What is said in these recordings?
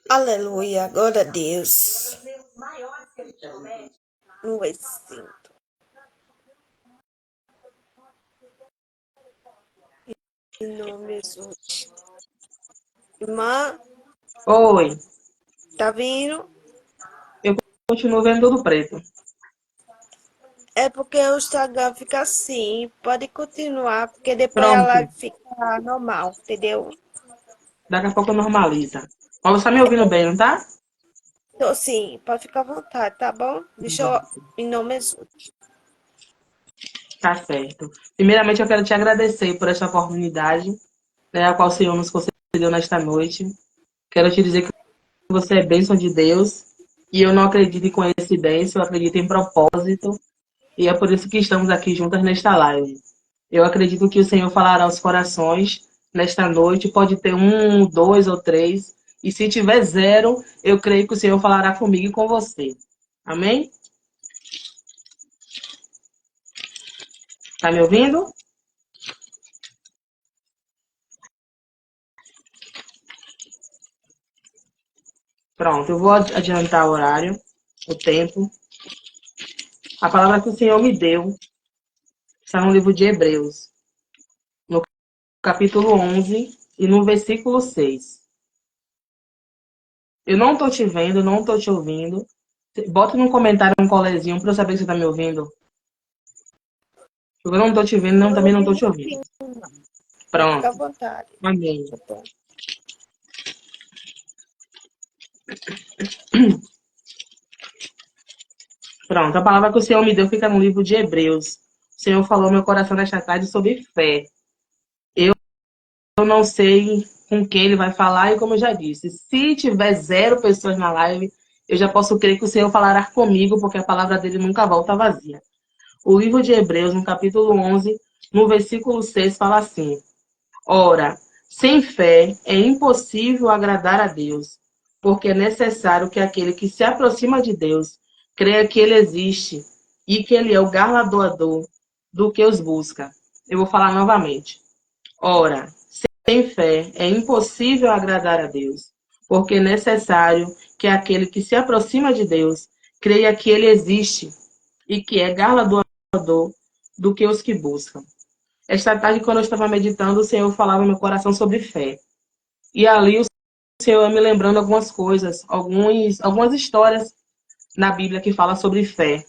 Aleluia, glória a Deus. Um exemplo. Em nome de Jesus. Irmã, Oi, tá vindo? continuo vendo tudo preto. É porque o Instagram fica assim. Pode continuar, porque depois a Pronto, live fica normal, entendeu? daqui a pouco normaliza. Mas você tá me ouvindo bem, não tá? Então, sim, pode ficar à vontade, tá bom? Deixa eu. Em nome de Jesus. Tá certo. Primeiramente, eu quero te agradecer por essa oportunidade, né, a qual o Senhor nos concedeu nesta noite. Quero te dizer que você é bênção de Deus e eu não acredito em coincidência, eu acredito em propósito e é por isso que estamos aqui juntas nesta live. Eu acredito que o Senhor falará aos corações nesta noite, pode ter um, dois ou três, e se tiver zero, eu creio que o Senhor falará comigo e com você. Amém? Tá me ouvindo? Pronto, eu vou adiantar o horário, o tempo. A palavra que o Senhor me deu está no livro de Hebreus, no capítulo 11 e no versículo 6. Eu não estou te vendo, não estou te ouvindo. Bota no comentário um colezinho para eu saber que você está me ouvindo. Eu não estou te vendo, não, Tô também não estou ouvindo te ouvindo. sim, pode ficar à Pronto. vontade. Amém. Tá bom. Pronto, a palavra que o Senhor me deu fica no livro de Hebreus. O Senhor falou no meu coração nesta tarde sobre fé. Eu não sei com quem ele vai falar e como eu já disse, se tiver zero pessoas na live, eu já posso crer que o Senhor falará comigo, porque a palavra dele nunca volta vazia. O livro de Hebreus, no capítulo 11, no versículo 6, fala assim: Ora, sem fé é impossível agradar a Deus, porque é necessário que aquele que se aproxima de Deus creia que ele existe e que ele é o galardoador do que os busca. Eu vou falar novamente. Ora, sem fé é impossível agradar a Deus, porque é necessário que aquele que se aproxima de Deus creia que ele existe e que é galardoador do que os que buscam. Esta tarde, quando eu estava meditando, o Senhor falava no meu coração sobre fé. E ali o Senhor ia me lembrando algumas coisas, algumas histórias na Bíblia que fala sobre fé.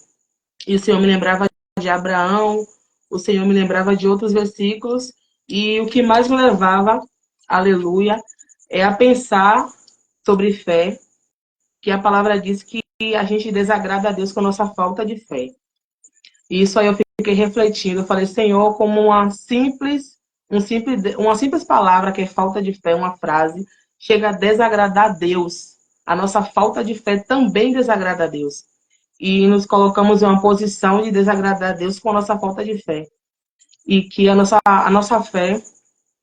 E o Senhor me lembrava de Abraão, o Senhor me lembrava de outros versículos, e o que mais me levava, aleluia, é a pensar sobre fé, que a palavra diz que a gente desagrada a Deus com a nossa falta de fé. E isso aí eu fiquei refletindo, eu falei, Senhor, como uma simples palavra, que é falta de fé, uma frase, chega a desagradar a Deus. A nossa falta de fé também desagrada a Deus. E nos colocamos em uma posição de desagradar a Deus com a nossa falta de fé. E que a nossa fé,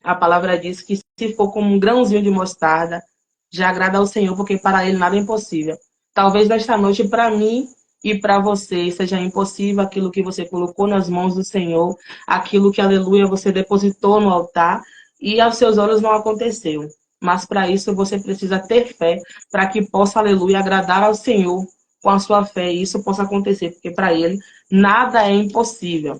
a palavra diz que se for como um grãozinho de mostarda, já agrada ao Senhor, porque para Ele nada é impossível. Talvez nesta noite, para mim e para você, seja impossível aquilo que você colocou nas mãos do Senhor, aquilo que, aleluia, você depositou no altar e aos seus olhos não aconteceu. Mas para isso você precisa ter fé, para que possa, aleluia, agradar ao Senhor com a sua fé e isso possa acontecer, porque para Ele nada é impossível.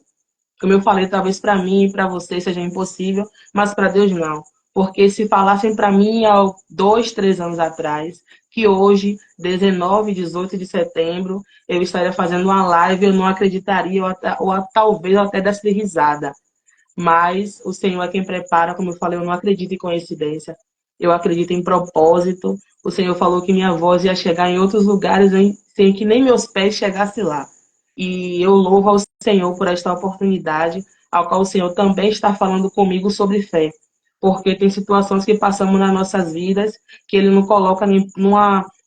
Como eu falei, talvez para mim e para você seja impossível, mas para Deus não. Porque se falassem para mim há 2, 3 anos atrás, que hoje, 19, 18 de setembro, eu estaria fazendo uma live, eu não acreditaria, ou talvez eu até desse risada. Mas o Senhor é quem prepara, como eu falei, eu não acredito em coincidência. Eu acredito em propósito. O Senhor falou que minha voz ia chegar em outros lugares sem que nem meus pés chegassem lá. E eu louvo ao Senhor por esta oportunidade, ao qual o Senhor também está falando comigo sobre fé. Porque tem situações que passamos nas nossas vidas que Ele não coloca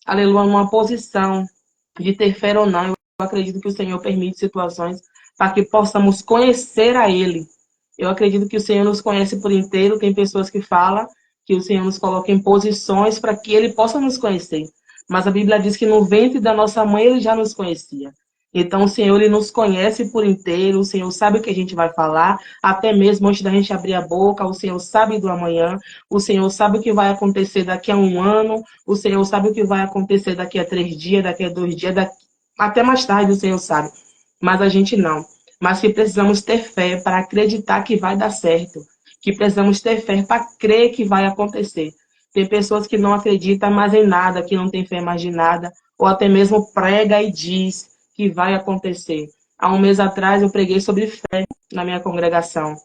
aleluia, numa posição de ter fé ou não. Eu acredito que o Senhor permite situações para que possamos conhecer a Ele. Eu acredito que o Senhor nos conhece por inteiro. Tem pessoas que falam que o Senhor nos coloca em posições para que Ele possa nos conhecer. mas a Bíblia diz que no ventre da nossa mãe ele já nos conhecia. Então o Senhor, ele nos conhece por inteiro, o Senhor sabe o que a gente vai falar, até mesmo antes da gente abrir a boca, o Senhor sabe do amanhã, o Senhor sabe o que vai acontecer daqui a um ano, o Senhor sabe o que vai acontecer daqui a 3 dias, daqui a 2 dias, até mais tarde o Senhor sabe, mas a gente não. Mas que precisamos ter fé para acreditar que vai dar certo, que precisamos ter fé para crer que vai acontecer. Tem pessoas que não acreditam mais em nada, que não tem fé mais de nada, ou até mesmo prega e diz que vai acontecer. Há um mês atrás eu preguei sobre fé na minha congregação.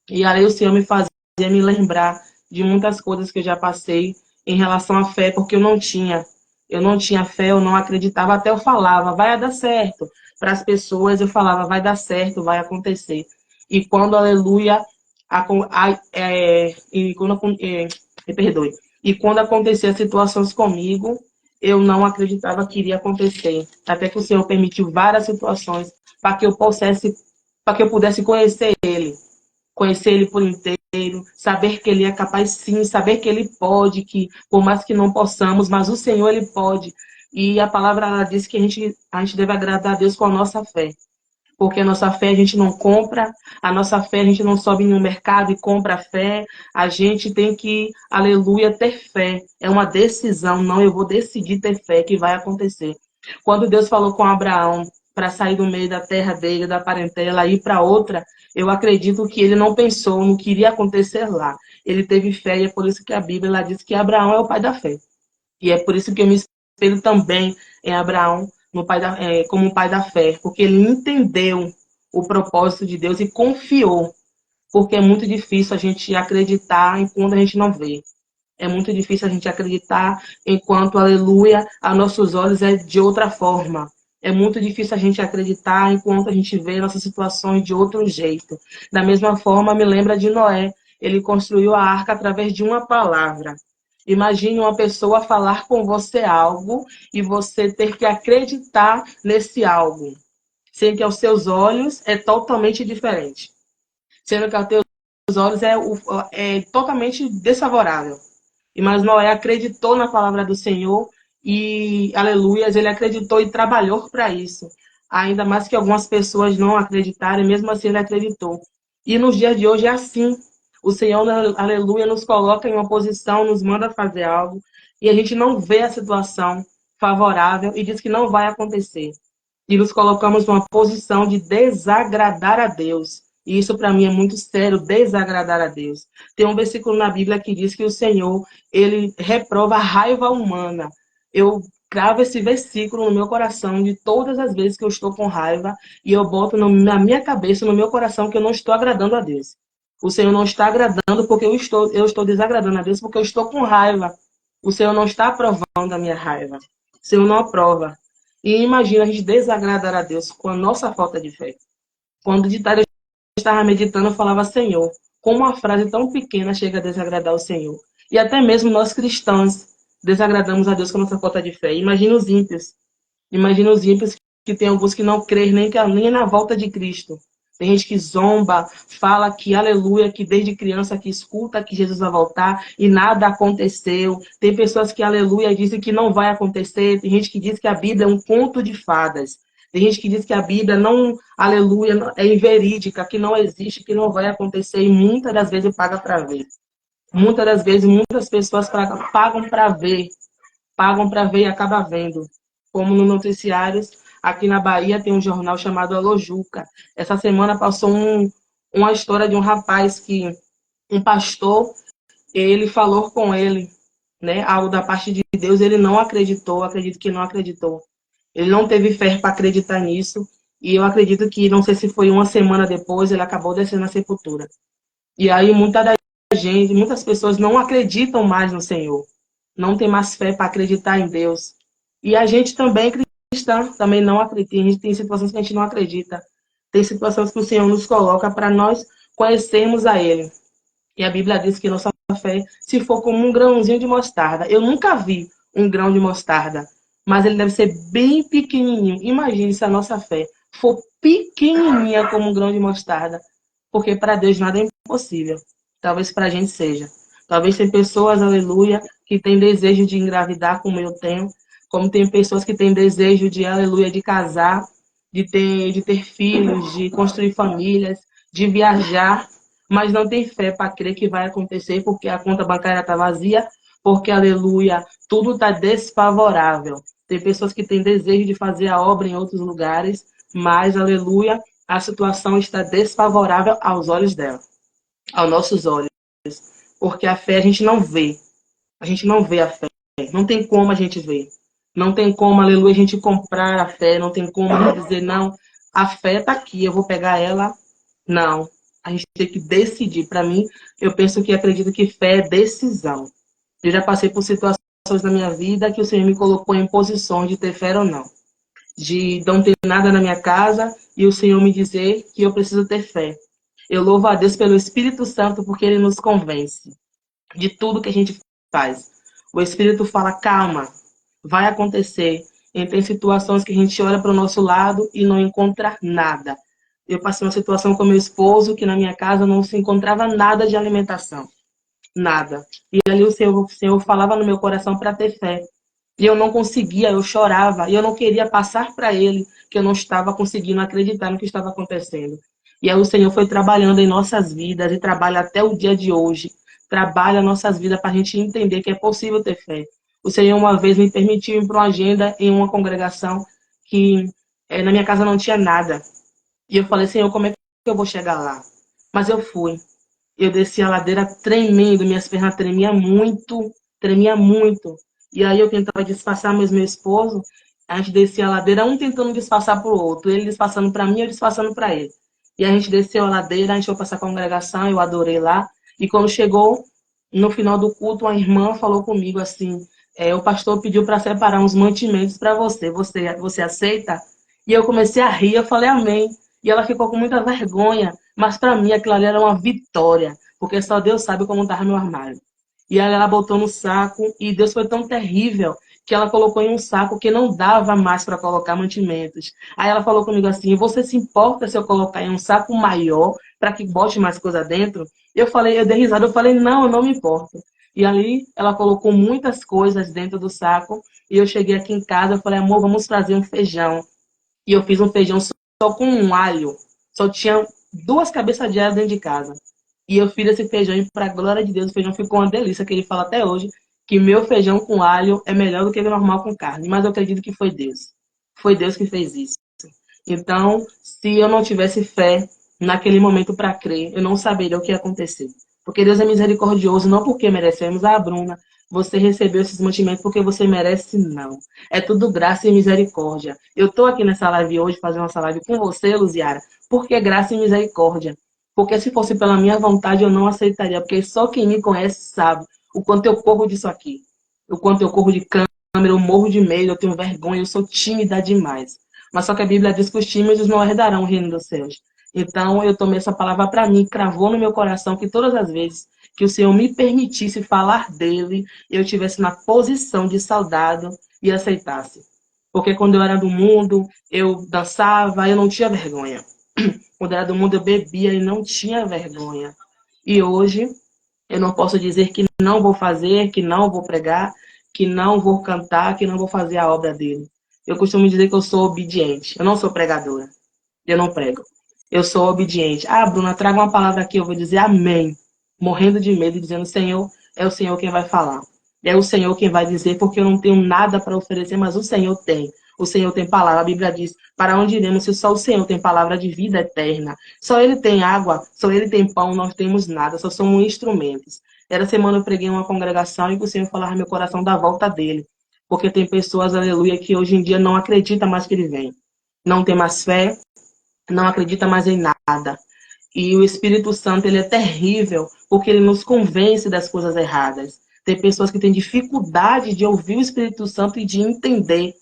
E aí o Senhor me fazia me lembrar de muitas coisas que eu já passei em relação à fé, porque eu não tinha. Eu não tinha fé, eu não acreditava, até eu falava, vai dar certo. Para as pessoas eu falava, vai dar certo, vai acontecer. E quando, aleluia, e quando, me perdoe. E quando acontecia situações comigo, eu não acreditava que iria acontecer. Até que o Senhor permitiu várias situações para que eu pudesse conhecer ele por inteiro, saber que ele é capaz sim, saber que ele pode, que por mais que não possamos, mas o Senhor ele pode. E a palavra ela diz que a gente deve agradar a Deus com a nossa fé. Porque a nossa fé a gente não compra, a nossa fé a gente não sobe no mercado e compra a fé, a gente tem que, aleluia, ter fé. É uma decisão, não, eu vou decidir ter fé que vai acontecer. Quando Deus falou com Abraão para sair do meio da terra dele, da parentela, ir para outra, eu acredito que ele não pensou no que iria acontecer lá. Ele teve fé e é por isso que a Bíblia ela diz que Abraão é o pai da fé. E é por isso que eu me espelho também em Abraão como um pai da fé, porque ele entendeu o propósito de Deus e confiou, porque é muito difícil a gente acreditar enquanto a gente não vê. É muito difícil a gente acreditar enquanto, aleluia, a nossos olhos é de outra forma. É muito difícil a gente acreditar enquanto a gente vê nossas situações de outro jeito. Da mesma forma, me lembra de Noé. Ele construiu a arca através de uma palavra. Imagine uma pessoa falar com você algo e você ter que acreditar nesse algo, sendo que aos seus olhos é totalmente diferente. Sendo que aos teus olhos é totalmente desfavorável. Mas Noé acreditou na palavra do Senhor e, aleluias, ele acreditou e trabalhou para isso. Ainda mais que algumas pessoas não acreditaram, mesmo assim ele acreditou. E nos dias de hoje é assim. O Senhor, aleluia, nos coloca em uma posição, nos manda fazer algo, e a gente não vê a situação favorável e diz que não vai acontecer. E nos colocamos numa posição de desagradar a Deus. E isso para mim é muito sério, desagradar a Deus. Tem um versículo na Bíblia que diz que o Senhor, ele reprova a raiva humana. Eu cravo esse versículo no meu coração de todas as vezes que eu estou com raiva e eu boto na minha cabeça, no meu coração, que eu não estou agradando a Deus. O Senhor não está agradando porque eu estou desagradando a Deus porque eu estou com raiva. O Senhor não está aprovando a minha raiva. O Senhor não aprova. E imagina a gente desagradar a Deus com a nossa falta de fé. Quando de tarde eu estava meditando, eu falava, Senhor, como uma frase tão pequena chega a desagradar o Senhor. E até mesmo nós cristãos desagradamos a Deus com a nossa falta de fé. Imagina os ímpios. Imagina os ímpios que tem alguns que não creem nem na volta de Cristo. Tem gente que zomba, fala que aleluia, que desde criança que escuta que Jesus vai voltar e nada aconteceu. Tem pessoas que aleluia dizem que não vai acontecer. Tem gente que diz que a Bíblia é um conto de fadas. Tem gente que diz que a Bíblia não, aleluia, é inverídica, que não existe, que não vai acontecer e muitas das vezes paga para ver. Muitas das vezes muitas pessoas pagam para ver e acabam vendo. Como no noticiários, aqui na Bahia tem um jornal chamado Alô Juca. Essa semana passou uma história de um rapaz que um pastor, ele falou com ele, né, algo da parte de Deus, ele não acreditou, acredito que não acreditou. Ele não teve fé para acreditar nisso, e eu acredito que, não sei se foi uma semana depois, ele acabou descendo na sepultura. E aí muitas pessoas não acreditam mais no Senhor, não tem mais fé para acreditar em Deus. E a gente também, cristã, também não acredita. A gente tem situações que a gente não acredita. Tem situações que o Senhor nos coloca para nós conhecermos a Ele. E a Bíblia diz que nossa fé, se for como um grãozinho de mostarda, eu nunca vi um grão de mostarda, mas ele deve ser bem pequenininho. Imagine se a nossa fé for pequenininha como um grão de mostarda, porque para Deus nada é impossível. Talvez para a gente seja. Talvez tem pessoas, aleluia, que têm desejo de engravidar, como eu tenho. como tem pessoas que têm desejo de, aleluia, de casar, de ter filhos, de construir famílias, de viajar, mas não tem fé para crer que vai acontecer porque a conta bancária está vazia, porque, aleluia, tudo está desfavorável. Tem pessoas que têm desejo de fazer a obra em outros lugares, mas, aleluia, a situação está desfavorável aos olhos dela, aos nossos olhos. Porque a fé a gente não vê. A gente não vê a fé. Não tem como a gente ver. Não tem como, aleluia, a gente comprar a fé. Não tem como a gente dizer, não, a fé está aqui, eu vou pegar ela. Não. A gente tem que decidir. Para mim, eu penso que acredito que fé é decisão. Eu já passei por situações na minha vida que o Senhor me colocou em posições de ter fé ou não. De não ter nada na minha casa e o Senhor me dizer que eu preciso ter fé. Eu louvo a Deus pelo Espírito Santo porque ele nos convence de tudo que a gente faz. O Espírito fala, calma, vai acontecer. E tem situações que a gente olha para o nosso lado e não encontra nada. Eu passei uma situação com meu esposo que na minha casa não se encontrava nada de alimentação. Nada. E ali o Senhor falava no meu coração para ter fé. E eu não conseguia, eu chorava. E eu não queria passar para ele que eu não estava conseguindo acreditar no que estava acontecendo. E aí o Senhor foi trabalhando em nossas vidas e trabalha até o dia de hoje. Trabalha nossas vidas para a gente entender que é possível ter fé. O Senhor uma vez me permitiu ir para uma agenda em uma congregação que na minha casa não tinha nada. E eu falei, Senhor, como é que eu vou chegar lá? Mas eu fui. Eu desci a ladeira tremendo, minhas pernas tremiam muito, tremia muito. E aí eu tentava disfarçar meu esposo, a gente descia a ladeira, um tentando disfarçar para o outro, ele disfarçando para mim, eu disfarçando para ele. E a gente desceu a ladeira, a gente foi passar a congregação, eu adorei lá. E quando chegou no final do culto, uma irmã falou comigo assim, o pastor pediu para separar uns mantimentos para você aceita? E eu comecei a rir, eu falei amém. E ela ficou com muita vergonha, mas para mim aquilo ali era uma vitória, porque só Deus sabe como estava meu armário. E aí ela botou no saco, e Deus foi tão terrível que ela colocou em um saco que não dava mais para colocar mantimentos. Aí ela falou comigo assim, você se importa se eu colocar em um saco maior para que bote mais coisa dentro? Eu dei risada, eu falei, não, eu não me importo. E ali ela colocou muitas coisas dentro do saco, e eu cheguei aqui em casa, eu falei, amor, vamos fazer um feijão. E eu fiz um feijão só com um alho. Só tinha 2 cabeças de alho dentro de casa. E eu fiz esse feijão e, para a glória de Deus, o feijão ficou uma delícia, que ele fala até hoje que meu feijão com alho é melhor do que o normal com carne. Mas eu acredito que foi Deus. Foi Deus que fez isso. Então, se eu não tivesse fé naquele momento para crer, eu não saberia o que ia acontecer. Porque Deus é misericordioso, não porque merecemos. Ah, Bruna, você recebeu esses mantimentos porque você merece, não. É tudo graça e misericórdia. Eu estou aqui nessa live hoje, fazendo essa live com você, Luziara, porque é graça e misericórdia. Porque se fosse pela minha vontade, eu não aceitaria. Porque só quem me conhece sabe o quanto eu corro disso aqui. O quanto eu corro de câmera, eu morro de medo, eu tenho vergonha, eu sou tímida demais. Mas só que a Bíblia diz que os tímidos não herdarão o reino dos céus. Então eu tomei essa palavra para mim, cravou no meu coração que todas as vezes que o Senhor me permitisse falar dele, eu estivesse na posição de soldado e aceitasse. Porque quando eu era do mundo, eu dançava, eu não tinha vergonha. Quando eu era do mundo, eu bebia e não tinha vergonha. E hoje, eu não posso dizer que não vou fazer, que não vou pregar, que não vou cantar, que não vou fazer a obra dele. Eu costumo dizer que eu sou obediente. Eu não sou pregadora. Eu não prego. Eu sou obediente. Ah, Bruna, traga uma palavra aqui, eu vou dizer amém. Morrendo de medo, dizendo, Senhor, é o Senhor quem vai falar. É o Senhor quem vai dizer, porque eu não tenho nada para oferecer, mas o Senhor tem. O Senhor tem palavra. A Bíblia diz, para onde iremos se só o Senhor tem palavra de vida eterna? Só Ele tem água, só Ele tem pão, nós temos nada, só somos instrumentos. Essa semana eu preguei em uma congregação e o Senhor falava no meu coração da volta dele. Porque tem pessoas, aleluia, que hoje em dia não acreditam mais que Ele vem. Não tem mais fé, não acredita mais em nada. E o Espírito Santo, ele é terrível, porque ele nos convence das coisas erradas. Tem pessoas que têm dificuldade de ouvir o Espírito Santo e de entender.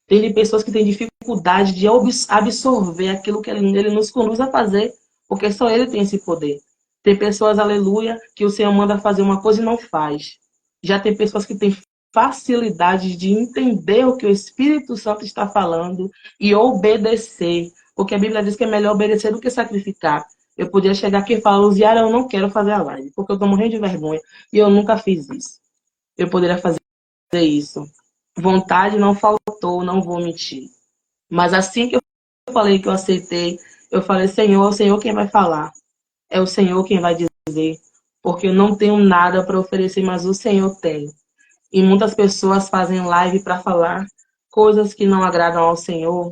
Tem pessoas que têm dificuldade de absorver aquilo que ele nos conduz a fazer, porque só ele tem esse poder. Tem pessoas, aleluia, que o Senhor manda fazer uma coisa e não faz. Já tem pessoas que têm facilidade de entender o que o Espírito Santo está falando e obedecer. Porque a Bíblia diz que é melhor obedecer do que sacrificar. Eu podia chegar aqui e falar, Luziara, eu não quero fazer a live, porque eu estou morrendo de vergonha. E eu nunca fiz isso. Eu poderia fazer isso. Vontade não faltou, não vou mentir. Mas assim que eu falei que eu aceitei, eu falei, Senhor, é o Senhor quem vai falar. É o Senhor quem vai dizer. Porque eu não tenho nada para oferecer, mas o Senhor tem. E muitas pessoas fazem live para falar coisas que não agradam ao Senhor,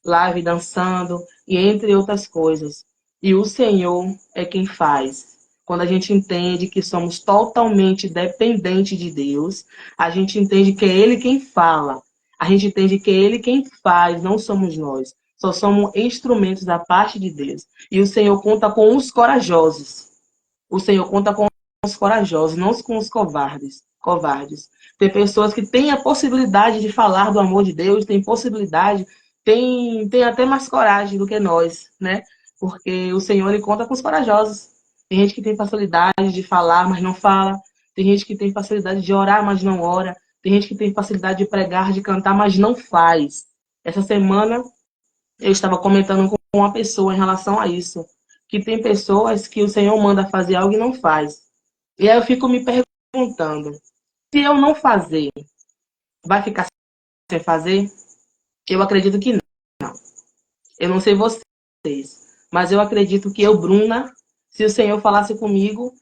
live dançando e entre outras coisas. E o Senhor é quem faz. Quando a gente entende que somos totalmente dependentes de Deus, a gente entende que é Ele quem fala. A gente entende que é Ele quem faz, não somos nós. Só somos instrumentos da parte de Deus. E o Senhor conta com os corajosos. O Senhor conta com os corajosos, não com os covardes. Tem pessoas que têm a possibilidade de falar do amor de Deus, tem possibilidade, tem até mais coragem do que nós, né? Porque o Senhor ele conta com os corajosos. Tem gente que tem facilidade de falar, mas não fala. Tem gente que tem facilidade de orar, mas não ora. Tem gente que tem facilidade de pregar, de cantar, mas não faz. Essa semana eu estava comentando com uma pessoa em relação a isso, que tem pessoas que o Senhor manda fazer algo e não faz. E aí eu fico me perguntando, se eu não fazer, vai ficar sem fazer? Eu acredito que não. Eu não sei vocês, mas eu acredito que eu, Bruna, se o Senhor falasse comigo,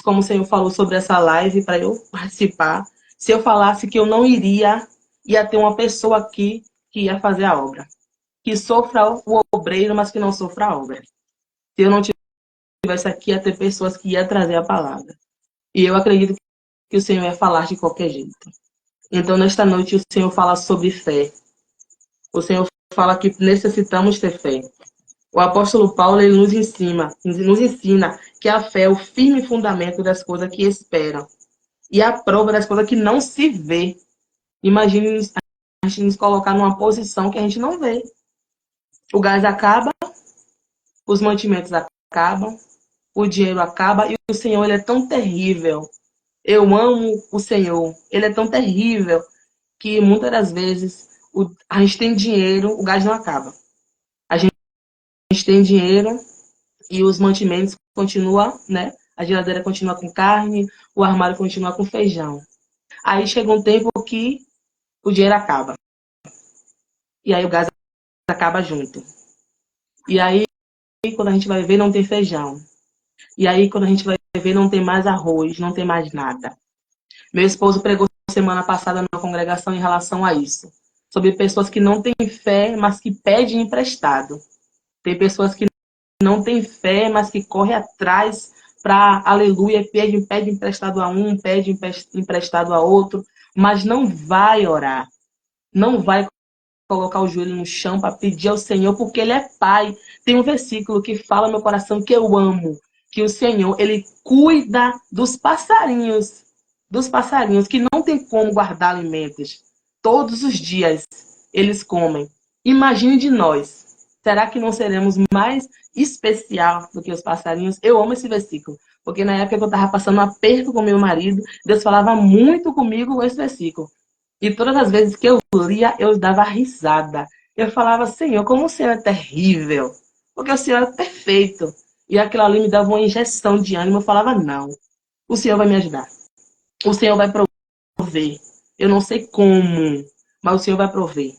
como o Senhor falou sobre essa live para eu participar, se eu falasse que eu não iria, ia ter uma pessoa aqui que ia fazer a obra. Que sofra o obreiro, mas que não sofra a obra. Se eu não tivesse aqui, ia ter pessoas que iam trazer a palavra. E eu acredito que o Senhor ia falar de qualquer jeito. Então, nesta noite, o Senhor fala sobre fé. O Senhor fala que necessitamos ter fé. O apóstolo Paulo ele nos ensina que a fé é o firme fundamento das coisas que esperam e a prova das coisas que não se vê. Imagine a gente nos colocar numa posição que a gente não vê. O gás acaba, os mantimentos acabam, o dinheiro acaba e o Senhor ele é tão terrível. Eu amo o Senhor. Ele é tão terrível que muitas das vezes a gente tem dinheiro, o gás não acaba. A gente tem dinheiro e os mantimentos continuam, né? A geladeira continua com carne, o armário continua com feijão. Aí chega um tempo que o dinheiro acaba. E aí o gás acaba junto. E aí, quando a gente vai ver, não tem feijão. E aí, quando a gente vai ver, não tem mais arroz, não tem mais nada. Meu esposo pregou semana passada na congregação em relação a isso. Sobre pessoas que não têm fé, mas que pedem emprestado. Tem pessoas que não têm fé, mas que correm atrás para, aleluia, pede emprestado a um, pede emprestado a outro, mas não vai orar. Não vai colocar o joelho no chão para pedir ao Senhor, porque Ele é Pai. Tem um versículo que fala no meu coração que eu amo, que o Senhor, Ele cuida dos passarinhos que não tem como guardar alimentos. Todos os dias eles comem. Imagine de nós. Será que não seremos mais especial do que os passarinhos? Eu amo esse versículo, porque na época que eu estava passando um aperto com meu marido, Deus falava muito comigo com esse versículo. E todas as vezes que eu lia, eu dava risada. Eu falava, Senhor, como o Senhor é terrível. Porque o Senhor é perfeito. E aquilo ali me dava uma injeção de ânimo. Eu falava, não, o Senhor vai me ajudar. O Senhor vai prover. Eu não sei como, mas o Senhor vai prover.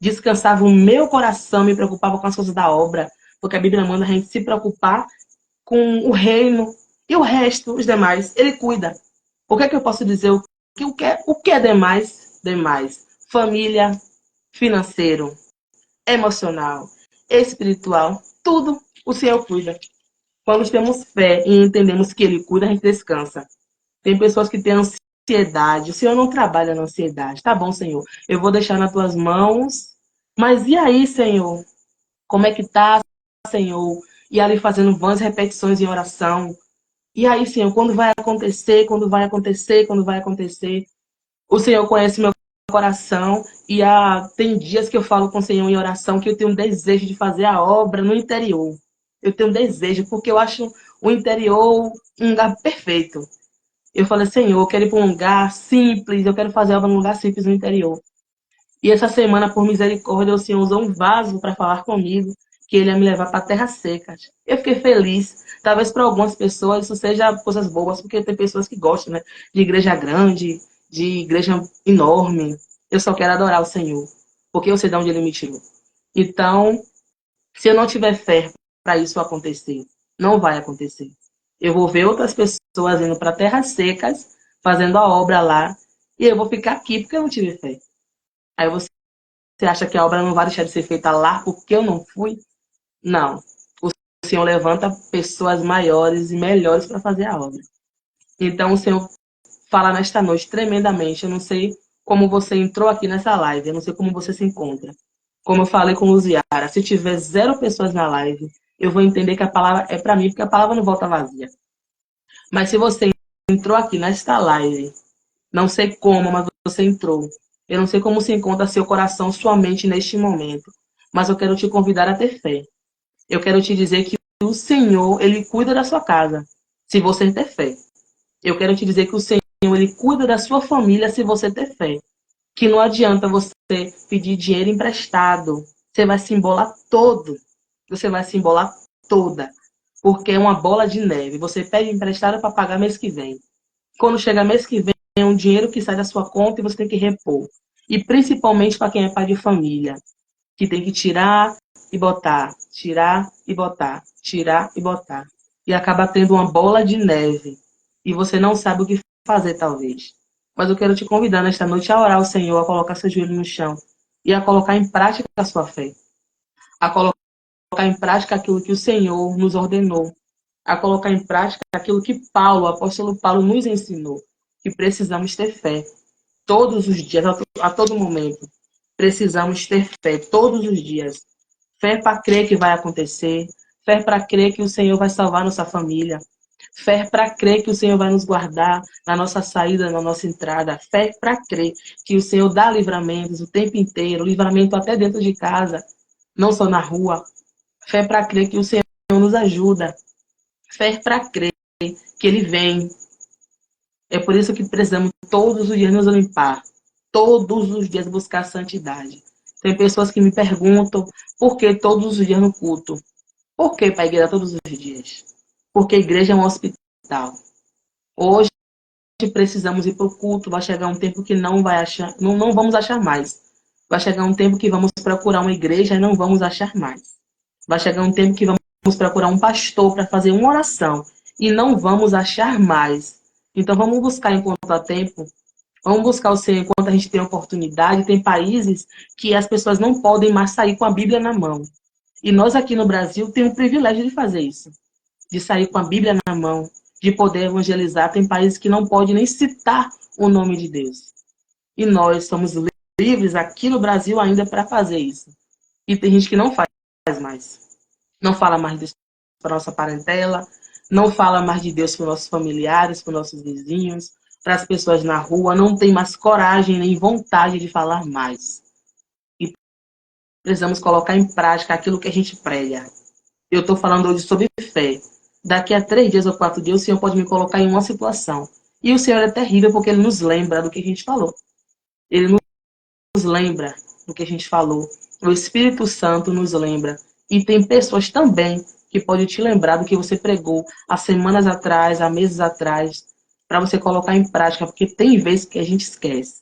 Descansava o meu coração, me preocupava com as coisas da obra. Porque a Bíblia manda a gente se preocupar com o reino. E o resto, os demais, Ele cuida. O que é que eu posso dizer? O que é demais? Demais. Família, financeiro, emocional, espiritual, tudo o Senhor cuida. Quando temos fé e entendemos que Ele cuida, a gente descansa. Tem pessoas que têm ansiedade. O Senhor não trabalha na ansiedade. Tá bom, Senhor. Eu vou deixar nas tuas mãos. Mas e aí, Senhor? Como é que tá, Senhor? E ali fazendo vãs repetições em oração. E aí, Senhor, quando vai acontecer? Quando vai acontecer? Quando vai acontecer? O Senhor conhece meu coração e tem dias que eu falo com o Senhor em oração que eu tenho um desejo de fazer a obra no interior. Eu tenho um desejo, porque eu acho o interior um lugar perfeito. Eu falei, Senhor, eu quero ir para um lugar simples, eu quero fazer a obra num lugar simples no interior. E essa semana, por misericórdia, o Senhor usou um vaso para falar comigo, que ele ia me levar para terras secas. Eu fiquei feliz. Talvez para algumas pessoas isso seja coisas boas, porque tem pessoas que gostam, né, de igreja grande, de igreja enorme. Eu só quero adorar o Senhor, porque eu sei de onde Ele me tirou. Então, se eu não tiver fé para isso acontecer, não vai acontecer. Eu vou ver outras pessoas indo para terras secas, fazendo a obra lá, e eu vou ficar aqui porque eu não tive fé. Aí você acha que a obra não vai deixar de ser feita lá porque eu não fui? Não. O Senhor levanta pessoas maiores e melhores para fazer a obra. Então, o Senhor fala nesta noite tremendamente. Eu não sei como você entrou aqui nessa live, eu não sei como você se encontra. Como eu falei com Luziara, se tiver 0 pessoas na live, eu vou entender que a palavra é para mim, porque a palavra não volta vazia. Mas se você entrou aqui nesta live, não sei como, mas você entrou. Eu não sei como se encontra seu coração, sua mente neste momento. Mas eu quero te convidar a ter fé. Eu quero te dizer que o Senhor, Ele cuida da sua casa, se você ter fé. Eu quero te dizer que o Senhor, Ele cuida da sua família, se você ter fé. Que não adianta você pedir dinheiro emprestado. Você vai se embolar todo. Você vai se embolar toda. Porque é uma bola de neve. Você pede emprestado para pagar mês que vem. Quando chega mês que vem, é um dinheiro que sai da sua conta e você tem que repor. E principalmente para quem é pai de família, que tem que tirar e botar, tirar e botar, tirar e botar. E acaba tendo uma bola de neve. E você não sabe o que fazer, talvez. Mas eu quero te convidar nesta noite a orar ao Senhor, a colocar seu joelho no chão e a colocar em prática a sua fé. A colocar em prática aquilo que o Senhor nos ordenou. A colocar em prática aquilo que Paulo, o apóstolo Paulo, nos ensinou. Que precisamos ter fé todos os dias, a todo momento. Precisamos ter fé todos os dias. Fé para crer que vai acontecer. Fé para crer que o Senhor vai salvar nossa família. Fé para crer que o Senhor vai nos guardar na nossa saída, na nossa entrada. Fé para crer que o Senhor dá livramentos o tempo inteiro, livramento até dentro de casa, não só na rua. Fé para crer que o Senhor nos ajuda. Fé para crer que Ele vem. É por isso que precisamos todos os dias nos limpar. Todos os dias buscar santidade. Tem pessoas que me perguntam por que todos os dias no culto. Por que para a igreja todos os dias? Porque a igreja é um hospital. Hoje precisamos ir para o culto, vai chegar um tempo que não vai achar, não vamos achar mais. Vai chegar um tempo que vamos procurar uma igreja e não vamos achar mais. Vai chegar um tempo que vamos procurar um pastor para fazer uma oração e não vamos achar mais. Então vamos buscar enquanto há tempo. Vamos buscar o Senhor enquanto a gente tem oportunidade. Tem países que as pessoas não podem mais sair com a Bíblia na mão. E nós aqui no Brasil temos o privilégio de fazer isso. De sair com a Bíblia na mão, de poder evangelizar. Tem países que não podem nem citar o nome de Deus. E nós somos livres aqui no Brasil ainda para fazer isso. E tem gente que não faz mais. Não fala mais de Deus para nossa parentela, não fala mais de Deus para nossos familiares, para nossos vizinhos, para as pessoas na rua, não tem mais coragem nem vontade de falar mais. E precisamos colocar em prática aquilo que a gente prega. Eu estou falando hoje sobre fé. Daqui a 3 dias ou 4 dias, o Senhor pode me colocar em uma situação. E o Senhor é terrível porque Ele nos lembra do que a gente falou. Ele nos lembra do que a gente falou. O Espírito Santo nos lembra. E tem pessoas também que podem te lembrar do que você pregou há semanas atrás, há meses atrás, para você colocar em prática, porque tem vezes que a gente esquece.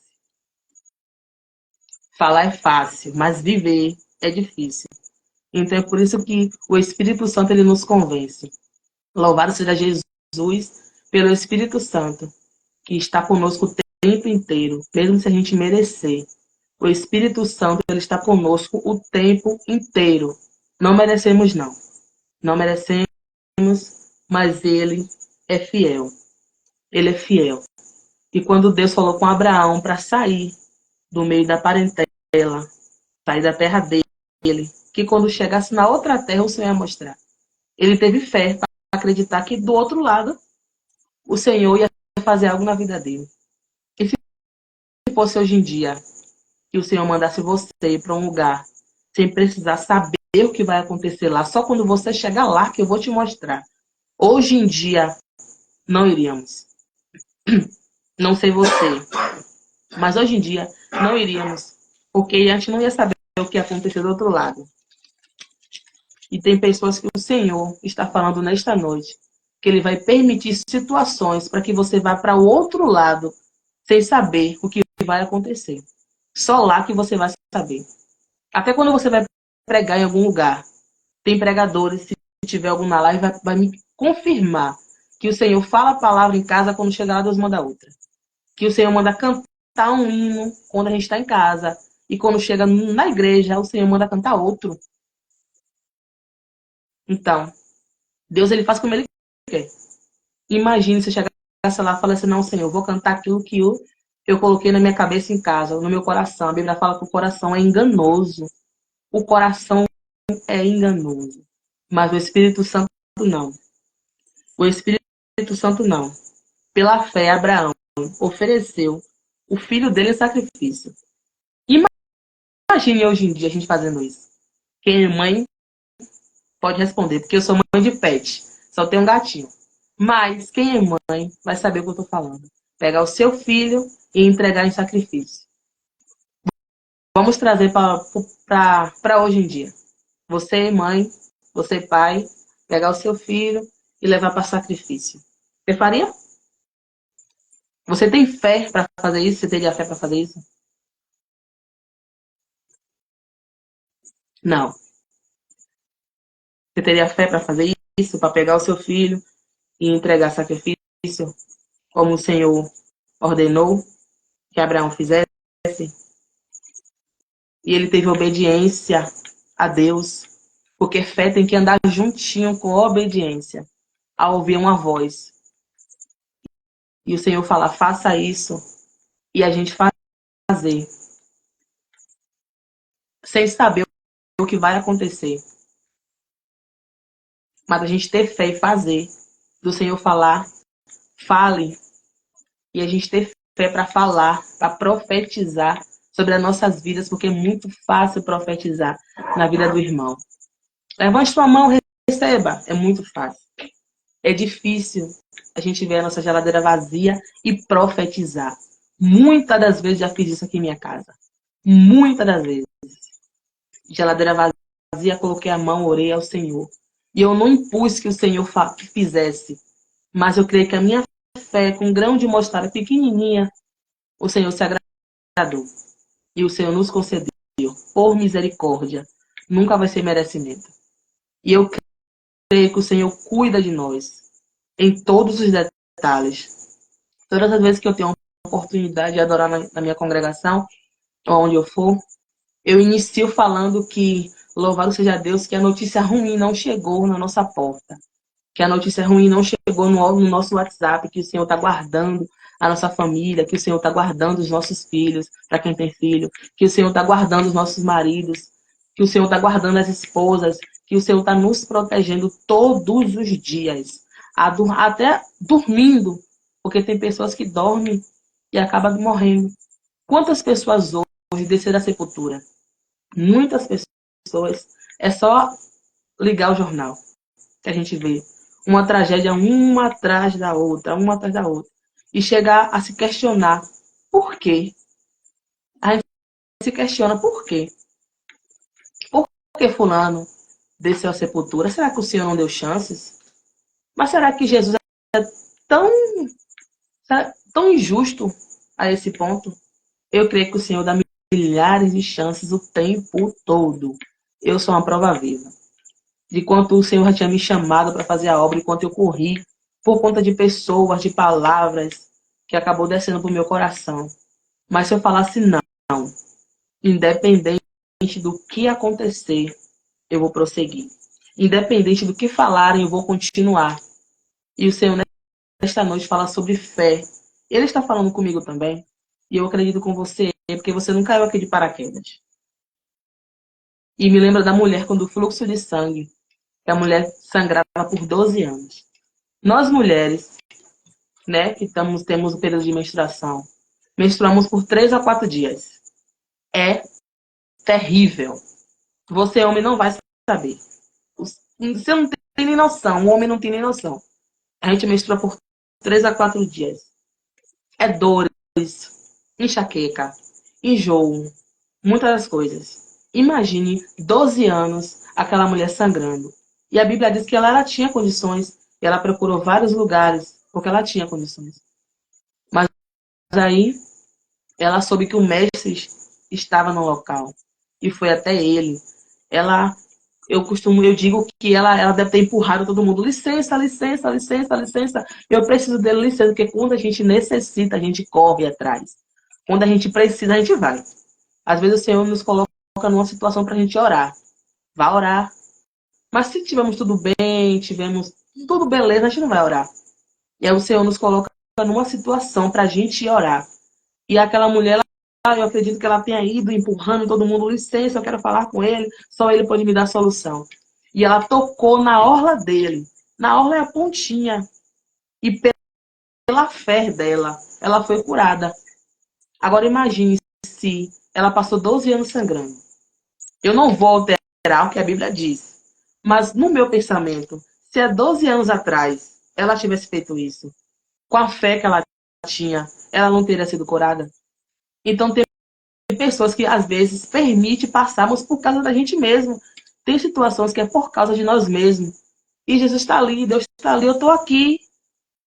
Falar é fácil, mas viver é difícil. Então é por isso que o Espírito Santo ele nos convence. Louvado seja Jesus pelo Espírito Santo, que está conosco o tempo inteiro, mesmo se a gente merecer. O Espírito Santo ele está conosco o tempo inteiro. Não merecemos, não. Não merecemos, mas Ele é fiel. Ele é fiel. E quando Deus falou com Abraão para sair do meio da parentela, sair da terra dele, que quando chegasse na outra terra o Senhor ia mostrar. Ele teve fé para acreditar que do outro lado o Senhor ia fazer algo na vida dele. E se fosse hoje em dia, que o Senhor mandasse você ir para um lugar sem precisar saber o que vai acontecer lá, só quando você chegar lá que eu vou te mostrar. Hoje em dia, não iríamos. Não sei você, mas hoje em dia não iríamos, porque a gente não ia saber o que ia acontecer do outro lado. E tem pessoas que o Senhor está falando nesta noite, que Ele vai permitir situações para que você vá para o outro lado, sem saber o que vai acontecer. Só lá que você vai saber. Até quando você vai pregar em algum lugar, tem pregadores, se tiver algum na live, vai me confirmar que o Senhor fala a palavra em casa, quando chegar lá, Deus manda outra. Que o Senhor manda cantar um hino quando a gente está em casa. E quando chega na igreja, o Senhor manda cantar outro. Então, Deus, ele faz como ele quer. Imagine se chegasse lá e falasse, não, Senhor, eu vou cantar aquilo que eu coloquei na minha cabeça em casa, no meu coração. A Bíblia fala que o coração é enganoso. O coração é enganoso. Mas o Espírito Santo não. O Espírito Santo não. Pela fé, Abraão ofereceu o filho dele em sacrifício. Imagine hoje em dia a gente fazendo isso. Quem é mãe pode responder, porque eu sou mãe de pet. Só tenho um gatinho. Mas quem é mãe vai saber o que eu estou falando. Pegar o seu filho e entregar em sacrifício. Vamos trazer para hoje em dia. Você, mãe, você, pai, pegar o seu filho e levar para sacrifício. Você faria? Você tem fé para fazer isso? Você teria fé para fazer isso? Não. Você teria fé para fazer isso? Para pegar o seu filho e entregar sacrifício, como o Senhor ordenou que Abraão fizesse? E ele teve obediência a Deus, porque fé tem que andar juntinho com obediência, a ouvir uma voz. E o Senhor fala, faça isso, e a gente fazer, sem saber o que vai acontecer. Mas a gente ter fé e fazer, do Senhor falar, fale, e a gente ter fé para falar, para profetizar sobre as nossas vidas, porque é muito fácil profetizar na vida do irmão. Levante sua mão, receba, é muito fácil. É difícil a gente ver a nossa geladeira vazia e profetizar. Muitas das vezes já fiz isso aqui em minha casa. Muitas das vezes. Geladeira vazia, coloquei a mão, orei ao Senhor. E eu não impus que o Senhor fizesse. Mas eu creio que a minha fé, com um grão de mostarda pequenininha, o Senhor se agradou. E o Senhor nos concedeu, por misericórdia. Nunca vai ser merecimento. E eu creio que o Senhor cuida de nós em todos os detalhes. Todas as vezes que eu tenho a oportunidade de adorar na minha congregação, onde eu for, eu inicio falando que louvado seja Deus que a notícia ruim não chegou na nossa porta. Que a notícia ruim não chegou no nosso WhatsApp, que o Senhor está guardando a nossa família, que o Senhor está guardando os nossos filhos, para quem tem filho, que o Senhor está guardando os nossos maridos, que o Senhor está guardando as esposas, que o Senhor está nos protegendo todos os dias, até dormindo, porque tem pessoas que dormem e acabam morrendo. Quantas pessoas hoje desceram da sepultura? Muitas pessoas. É só ligar o jornal que a gente vê uma tragédia uma atrás da outra, uma atrás da outra. E chegar a se questionar por quê? A gente se questiona por quê? Por que fulano desceu à sepultura? Será que o Senhor não deu chances? Mas será que Jesus é tão, tão injusto a esse ponto? Eu creio que o Senhor dá milhares de chances o tempo todo. Eu sou uma prova viva de quanto o Senhor já tinha me chamado para fazer a obra e quanto eu corri por conta de pessoas, de palavras que acabou descendo para o meu coração. Mas se eu falasse não, independente do que acontecer, eu vou prosseguir. Independente do que falarem, eu vou continuar. E o Senhor nesta noite fala sobre fé. Ele está falando comigo também. E eu acredito com você, porque você não caiu aqui de paraquedas. E me lembra da mulher quando o fluxo de sangue, que a mulher sangrava por 12 anos. Nós mulheres, né, que temos o período de menstruação, menstruamos por 3 a 4 dias. É terrível. Você, homem, não vai saber. Você não tem nem noção, o homem não tem nem noção. A gente menstrua por 3 a 4 dias. É dores, enxaqueca, enjoo, muitas das coisas. Imagine 12 anos aquela mulher sangrando. E a Bíblia diz que ela tinha condições, e ela procurou vários lugares, porque ela tinha condições. Mas aí ela soube que o mestre estava no local e foi até ele. Ela, eu digo que ela deve ter empurrado todo mundo. Licença, licença, licença, licença. Eu preciso dele, licença, porque quando a gente necessita, a gente corre atrás. Quando a gente precisa, a gente vai. Às vezes o Senhor nos coloca numa situação para a gente orar. Vá orar. Mas se tivermos tudo bem, tivermos tudo beleza, a gente não vai orar. E aí o Senhor nos coloca numa situação para a gente orar. E aquela mulher, eu acredito que ela tenha ido empurrando todo mundo, licença, eu quero falar com ele, só ele pode me dar solução. E ela tocou na orla dele. Na orla é a pontinha. E pela fé dela, ela foi curada. Agora imagine se ela passou 12 anos sangrando. Eu não vou alterar o que a Bíblia diz. Mas no meu pensamento, se há 12 anos atrás ela tivesse feito isso, com a fé que ela tinha, ela não teria sido curada? Então tem pessoas que às vezes permite passarmos por causa da gente mesmo. Tem situações que é por causa de nós mesmos. E Jesus está ali, Deus está ali, eu estou aqui.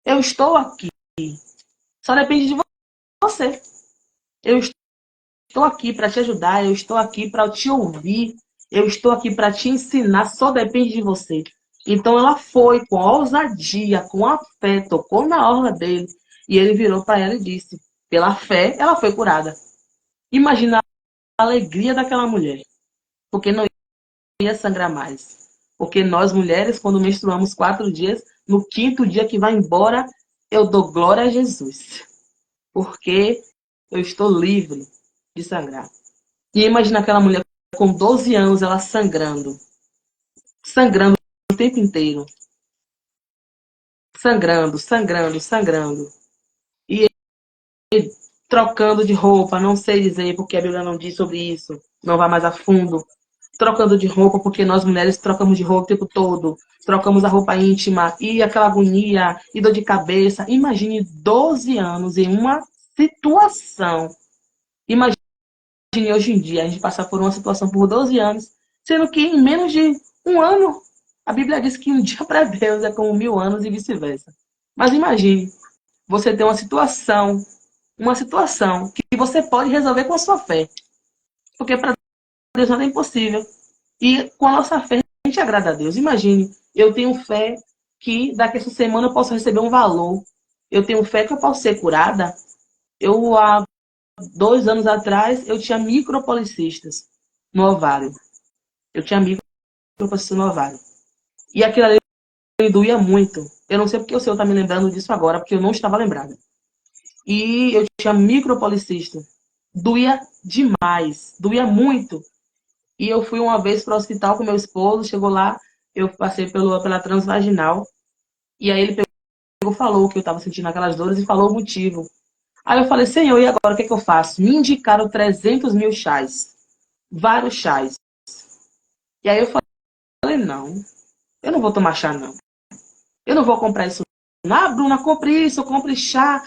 Eu estou aqui. Só depende de você. Eu estou aqui para te ajudar, eu estou aqui para te ouvir, eu estou aqui para te ensinar, só depende de você. Então ela foi com ousadia, com a fé, tocou na orla dele, e ele virou para ela e disse: pela fé, ela foi curada. Imagina a alegria daquela mulher, porque não ia sangrar mais. Porque nós mulheres, quando menstruamos 4 dias, no 5º dia que vai embora, eu dou glória a Jesus. Porque eu estou livre de sangrar. E imagina aquela mulher com 12 anos, ela sangrando. Sangrando o tempo inteiro. Sangrando, sangrando, sangrando. E ele trocando de roupa, não sei dizer porque a Bíblia não diz sobre isso. Não vai mais a fundo. Trocando de roupa, porque nós mulheres trocamos de roupa o tempo todo. Trocamos a roupa íntima, e aquela agonia, e dor de cabeça. Imagine 12 anos em uma situação. Imagine hoje em dia a gente passar por uma situação por 12 anos, sendo que em menos de um ano, a Bíblia diz que um dia para Deus é como 1000 anos e vice-versa. Mas imagine, você ter uma situação que você pode resolver com a sua fé. Porque para Deus nada é impossível. E com a nossa fé, a gente agrada a Deus. Imagine, eu tenho fé que daqui a essa semana eu posso receber um valor. Eu tenho fé que eu posso ser curada. Há 2 anos atrás, eu tinha micropolicistas no ovário. Eu tinha micropolicistas no ovário. E aquilo ali doía muito. Eu não sei porque o senhor está me lembrando disso agora, porque eu não estava lembrada. E eu tinha micropolicista. Doía demais. Doía muito. E eu fui uma vez para o hospital com meu esposo, chegou lá, eu passei pela transvaginal, e aí ele pegou, falou que eu estava sentindo aquelas dores e falou o motivo. Aí eu falei: Senhor, e agora o que é que eu faço? Me indicaram 300 mil chás, vários chás. E aí eu falei: não, eu não vou tomar chá, não. Eu não vou comprar isso. Ah, Bruna, compre isso, compre chá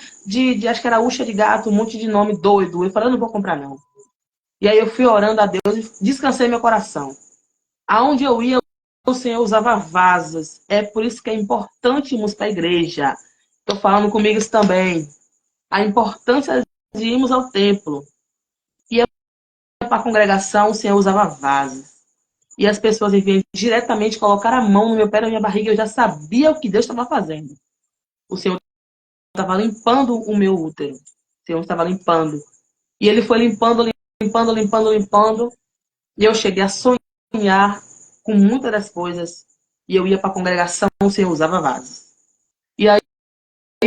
acho que era uxa de gato, um monte de nome doido. Eu falei: eu não vou comprar, não. E aí eu fui orando a Deus e descansei meu coração. Aonde eu ia, o Senhor usava vasos. É por isso que é importante irmos para a igreja. Estou falando comigo isso também. A importância de irmos ao templo. E para a congregação, o Senhor usava vasos. E as pessoas vinham diretamente colocar a mão no meu pé, na minha barriga. Eu já sabia o que Deus estava fazendo. O Senhor estava limpando o meu útero. O Senhor estava limpando. E Ele foi limpando, limpando, limpando, limpando. E eu cheguei a sonhar com muitas das coisas. E eu ia para a congregação, o Senhor usava vasos. E aí,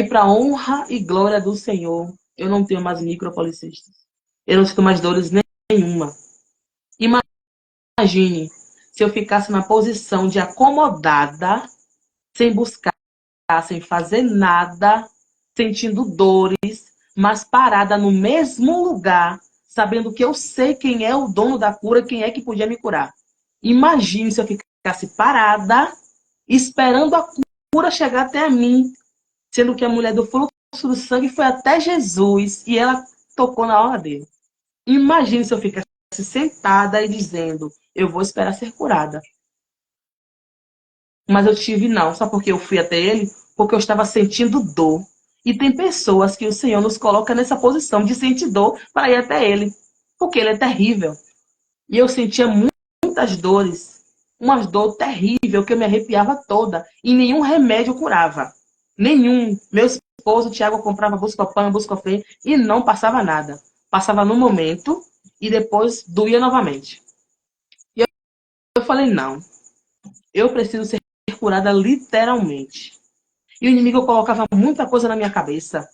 para a honra e glória do Senhor, eu não tenho mais micropolicistas. Eu não sinto mais dores nenhuma. Imagine se eu ficasse na posição de acomodada, sem buscar, sem fazer nada, sentindo dores, mas parada no mesmo lugar, sabendo que eu sei quem é o dono da cura, quem é que podia me curar. Imagine se eu ficasse parada, esperando a cura chegar até a mim, sendo que a mulher do fluxo do sangue foi até Jesus e ela tocou na hora dele. Imagine se eu ficasse sentada e dizendo: eu vou esperar ser curada. Mas eu tive não, só porque eu fui até ele, porque eu estava sentindo dor. E tem pessoas que o Senhor nos coloca nessa posição de sentir dor para ir até ele. porque ele é terrível. E eu sentia muitas dores, uma dor terrível que eu me arrepiava toda e nenhum remédio curava. Nenhum. Meu esposo, Tiago, comprava Buscopan, Buscofem e não passava nada. Passava no momento e depois doía novamente. E eu falei, não, eu preciso ser curada literalmente. E o inimigo colocava muita coisa na minha cabeça,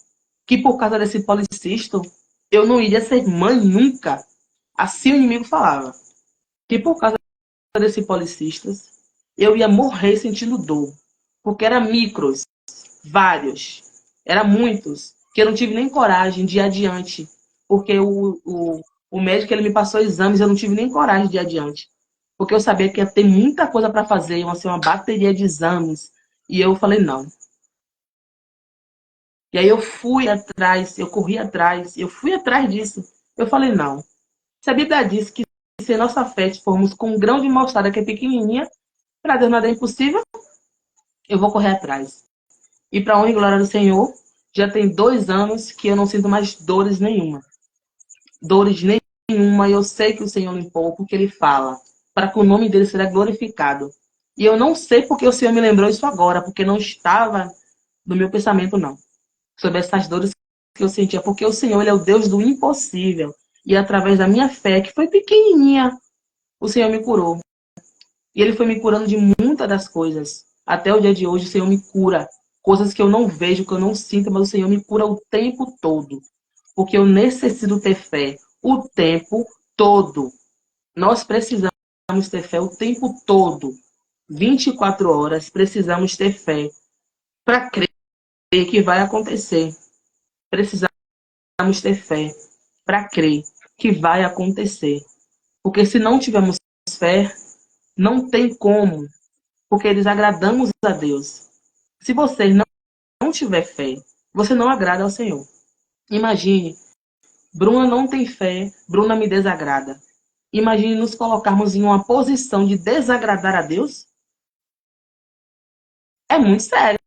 que por causa desse policisto, eu não iria ser mãe nunca. Assim o inimigo falava. Que por causa desse policistas, eu ia morrer sentindo dor. Porque eram micros, vários. Eram muitos, que eu não tive nem coragem de ir adiante. Porque o médico ele me passou exames, eu não tive nem coragem de ir adiante. Porque eu sabia que ia ter muita coisa para fazer, ia ser uma bateria de exames. E eu falei, não. E aí eu fui atrás, eu corri atrás, eu fui atrás disso. Eu falei, não. Se a Bíblia diz que se nossa fé formos com um grão de mostarda que é pequenininha, para Deus nada é impossível, eu vou correr atrás. E para honra e glória do Senhor, já tem 2 anos que eu não sinto mais dores nenhuma. Dores nenhuma, e eu sei que o Senhor limpou, porque Ele fala, para que o nome dele seja glorificado. E eu não sei porque o Senhor me lembrou isso agora, porque não estava no meu pensamento, não. Sobre essas dores que eu sentia, porque o Senhor ele é o Deus do impossível. E através da minha fé, que foi pequenininha, o Senhor me curou. E Ele foi me curando de muitas das coisas. Até o dia de hoje, o Senhor me cura. Coisas que eu não vejo, que eu não sinto, mas o Senhor me cura o tempo todo. Porque eu necessito ter fé o tempo todo. Nós precisamos ter fé o tempo todo. 24 horas, precisamos ter fé para crer que vai acontecer. Precisamos ter fé para crer que vai acontecer. Porque se não tivermos fé, não tem como. Porque desagradamos a Deus. Se você não tiver fé, você não agrada ao Senhor. Imagine, Bruna não tem fé, Bruna me desagrada. Imagine nos colocarmos em uma posição de desagradar a Deus. É muito sério.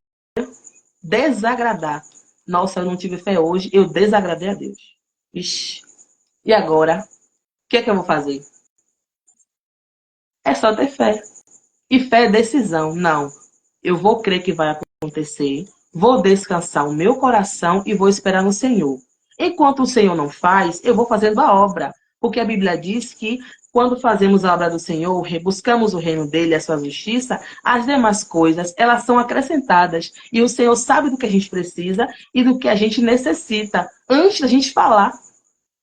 Desagradar. Nossa, eu não tive fé hoje, eu desagradei a Deus. Ixi. E agora? O que é que eu vou fazer? É só ter fé. E fé é decisão. Não. Eu vou crer que vai acontecer, vou descansar o meu coração e vou esperar no Senhor. Enquanto o Senhor não faz, eu vou fazendo a obra. Porque a Bíblia diz que quando fazemos a obra do Senhor, buscamos o reino dele, a sua justiça, as demais coisas, elas são acrescentadas. E o Senhor sabe do que a gente precisa e do que a gente necessita. Antes da gente falar,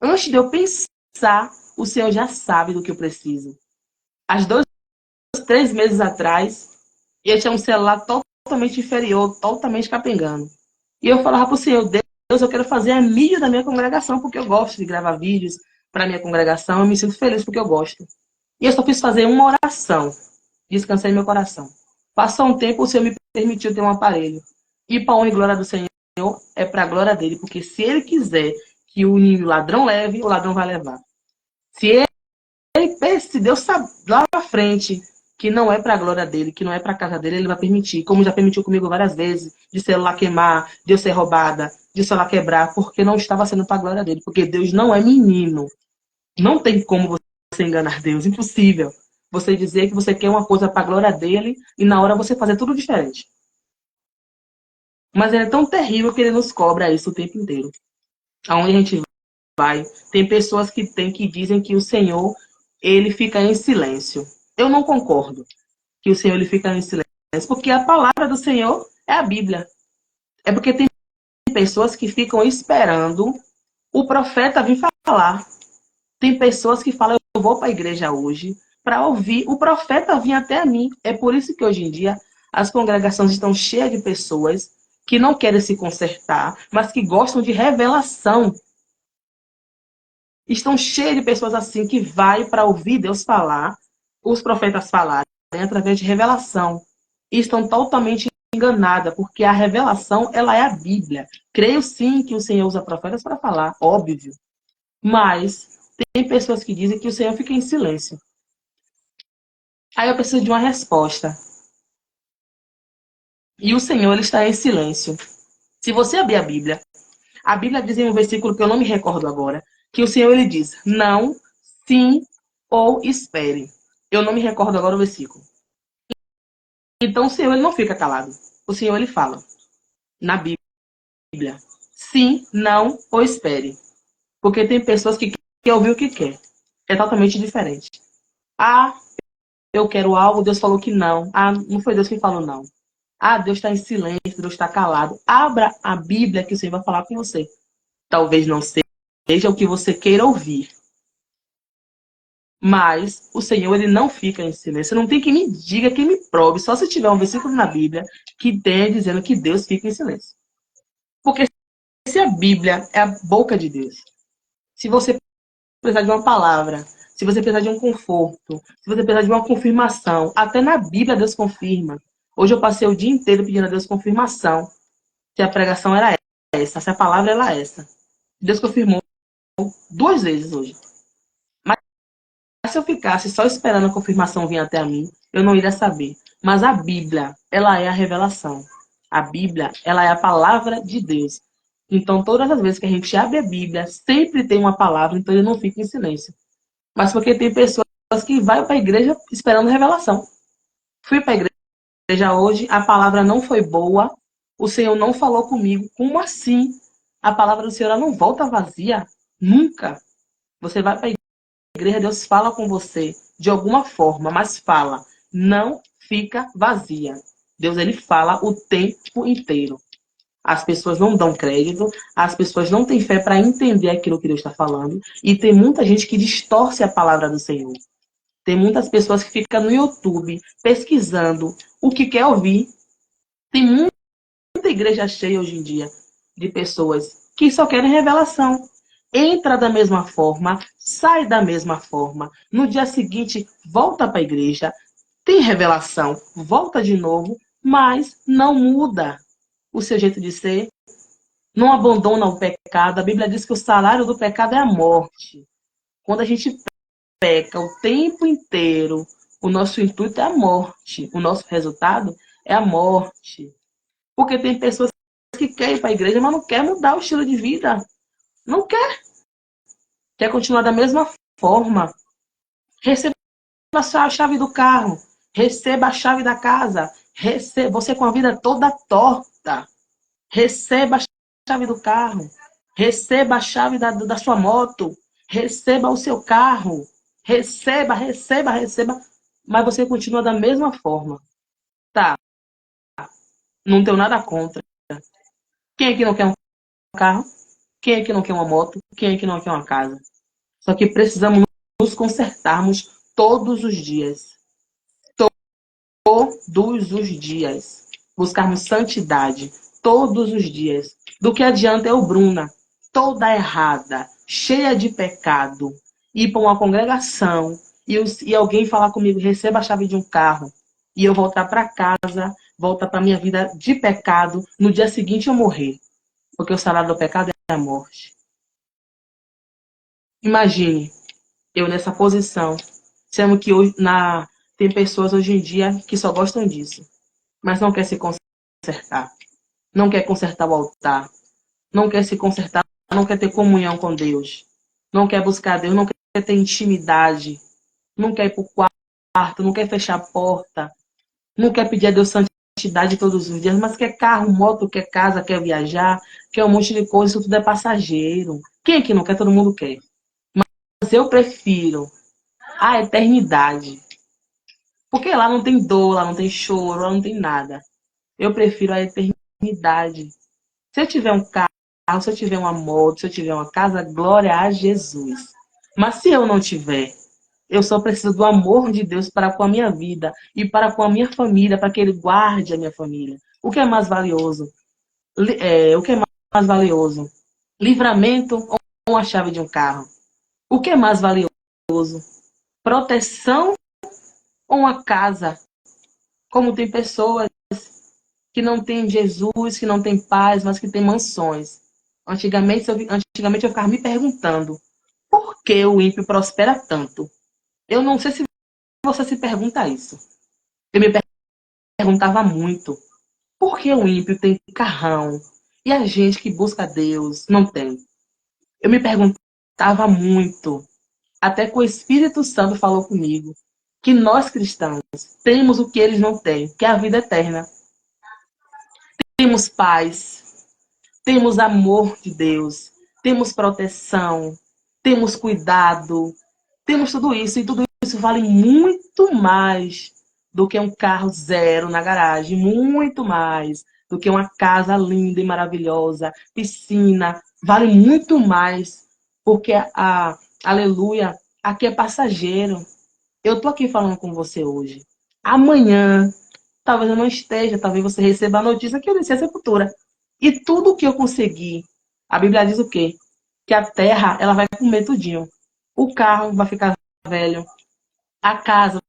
antes de eu pensar, o Senhor já sabe do que eu preciso. Há 2, 3 meses atrás, eu tinha um celular totalmente inferior, totalmente capengando. E eu falava para o Senhor, Deus, eu quero fazer a mídia da minha congregação, porque eu gosto de gravar vídeos para a minha congregação, eu me sinto feliz porque eu gosto. E eu só fiz fazer uma oração, descansei meu coração. Passou um tempo, o Senhor me permitiu ter um aparelho. E para a honra e glória do Senhor, é para a glória dele, porque se ele quiser que o ladrão leve, o ladrão vai levar. Se Deus sabe lá na frente que não é para a glória dele, que não é para a casa dele, ele vai permitir, como já permitiu comigo várias vezes, de celular queimar, de eu ser roubada, de celular quebrar, porque não estava sendo para a glória dele, porque Deus não é menino. Não tem como você enganar Deus, impossível. Você dizer que você quer uma coisa para a glória dele e na hora você fazer tudo diferente. Mas ele é tão terrível que ele nos cobra isso o tempo inteiro. Aonde a gente vai, tem pessoas que dizem que o Senhor ele fica em silêncio. Eu não concordo que o Senhor ele fica em silêncio, porque a palavra do Senhor é a Bíblia. É porque tem pessoas que ficam esperando o profeta vir falar. Tem pessoas que falam, eu vou para a igreja hoje para ouvir o profeta vir até mim. É por isso que hoje em dia as congregações estão cheias de pessoas que não querem se consertar, mas que gostam de revelação. Estão cheias de pessoas assim que vai para ouvir Deus falar, os profetas falarem através de revelação. E estão totalmente enganadas, porque a revelação ela é a Bíblia. Creio sim que o Senhor usa profetas para falar, óbvio. Mas tem pessoas que dizem que o Senhor fica em silêncio. Aí eu preciso de uma resposta. E o Senhor ele está em silêncio. Se você abrir a Bíblia diz em um versículo que eu não me recordo agora, que o Senhor ele diz não, sim ou espere. Eu não me recordo agora o versículo. Então o Senhor ele não fica calado. O Senhor ele fala na Bíblia sim, não ou espere. Porque tem pessoas que querem ouvir o que quer. É totalmente diferente. Ah, eu quero algo, Deus falou que não. Ah, não foi Deus que falou não. Ah, Deus está em silêncio, Deus está calado. Abra a Bíblia que o Senhor vai falar com você. Talvez não seja o que você queira ouvir. Mas o Senhor, ele não fica em silêncio. Não tem que me diga, que me prove. Só se tiver um versículo na Bíblia que tenha dizendo que Deus fica em silêncio. Porque se a Bíblia é a boca de Deus, se você precisar de uma palavra, se você precisar de um conforto, se você precisar de uma confirmação, até na Bíblia Deus confirma. Hoje eu passei o dia inteiro pedindo a Deus confirmação se a pregação era essa, se a palavra era essa. Deus confirmou 2 vezes hoje. Mas se eu ficasse só esperando a confirmação vir até a mim, eu não iria saber. Mas a Bíblia, ela é a revelação. A Bíblia, ela é a palavra de Deus. Então, todas as vezes que a gente abre a Bíblia, sempre tem uma palavra, então ele não fica em silêncio. Mas porque tem pessoas que vão para a igreja esperando revelação. Fui para a igreja hoje, a palavra não foi boa, o Senhor não falou comigo. Como assim? A palavra do Senhor ela não volta vazia? Nunca. Você vai para a igreja, Deus fala com você de alguma forma, mas fala. Não fica vazia. Deus ele fala o tempo inteiro. As pessoas não dão crédito, as pessoas não têm fé para entender aquilo que Deus está falando, e tem muita gente que distorce a palavra do Senhor. Tem muitas pessoas que ficam no YouTube pesquisando o que quer ouvir. Tem muita igreja cheia hoje em dia de pessoas que só querem revelação. Entra da mesma forma, sai da mesma forma. No dia seguinte, volta para a igreja, tem revelação, volta de novo, mas não muda o seu jeito de ser, não abandona o pecado. A Bíblia diz que o salário do pecado é a morte. Quando a gente peca o tempo inteiro, o nosso intuito é a morte. O nosso resultado é a morte. Porque tem pessoas que querem ir para a igreja, mas não quer mudar o estilo de vida. Não quer. Quer continuar da mesma forma. Receba a chave do carro. Receba a chave da casa. Receba você com a vida toda torta. Receba a chave do carro. Receba a chave da sua moto. Receba o seu carro. Receba, receba, receba. Mas você continua da mesma forma. Tá, não tenho nada contra. Quem é que não quer um carro? Quem é que não quer uma moto? Quem é que não quer uma casa? Só que precisamos nos consertarmos todos os dias. Todos os dias. Buscarmos santidade todos os dias. Do que adianta eu, Bruna, toda errada, cheia de pecado, ir para uma congregação e alguém falar comigo, receba a chave de um carro, e eu voltar para casa, voltar para minha vida de pecado, no dia seguinte eu morrer. Porque o salário do pecado é a morte. Imagine eu nessa posição, sendo que hoje, tem pessoas hoje em dia que só gostam disso, mas não quer se consertar, não quer consertar o altar, não quer se consertar, não quer ter comunhão com Deus, não quer buscar Deus, não quer ter intimidade, não quer ir para o quarto, não quer fechar a porta, não quer pedir a Deus santidade todos os dias, mas quer carro, moto, quer casa, quer viajar, quer um monte de coisa, isso tudo é passageiro. Quem é que não quer? Todo mundo quer. Mas eu prefiro a eternidade. Porque lá não tem dor, lá não tem choro, lá não tem nada. Eu prefiro a eternidade. Se eu tiver um carro, se eu tiver uma moto, se eu tiver uma casa, glória a Jesus. Mas se eu não tiver, eu só preciso do amor de Deus para com a minha vida e para com a minha família, para que Ele guarde a minha família. O que é mais valioso? O que é mais valioso? Livramento ou a chave de um carro? O que é mais valioso? Proteção ou uma casa? Como tem pessoas que não têm Jesus, que não têm paz, mas que têm mansões. Antigamente eu ficava me perguntando por que o ímpio prospera tanto. Eu não sei se você se pergunta isso. Eu me perguntava muito. Por que o ímpio tem carrão e a gente que busca Deus não tem? Eu me perguntava Tava muito. Até que o Espírito Santo falou comigo que nós cristãos temos o que eles não têm, que é a vida eterna. Temos paz, temos amor de Deus, temos proteção, temos cuidado, temos tudo isso. E tudo isso vale muito mais do que um carro zero na garagem, muito mais do que uma casa linda e maravilhosa, piscina, vale muito mais, porque aleluia, aqui é passageiro. Eu tô aqui falando com você hoje. Amanhã, talvez eu não esteja, talvez você receba a notícia que eu desci a sepultura. E tudo que eu conseguir, a Bíblia diz o quê? Que a terra, ela vai comer tudinho. O carro vai ficar velho, a casa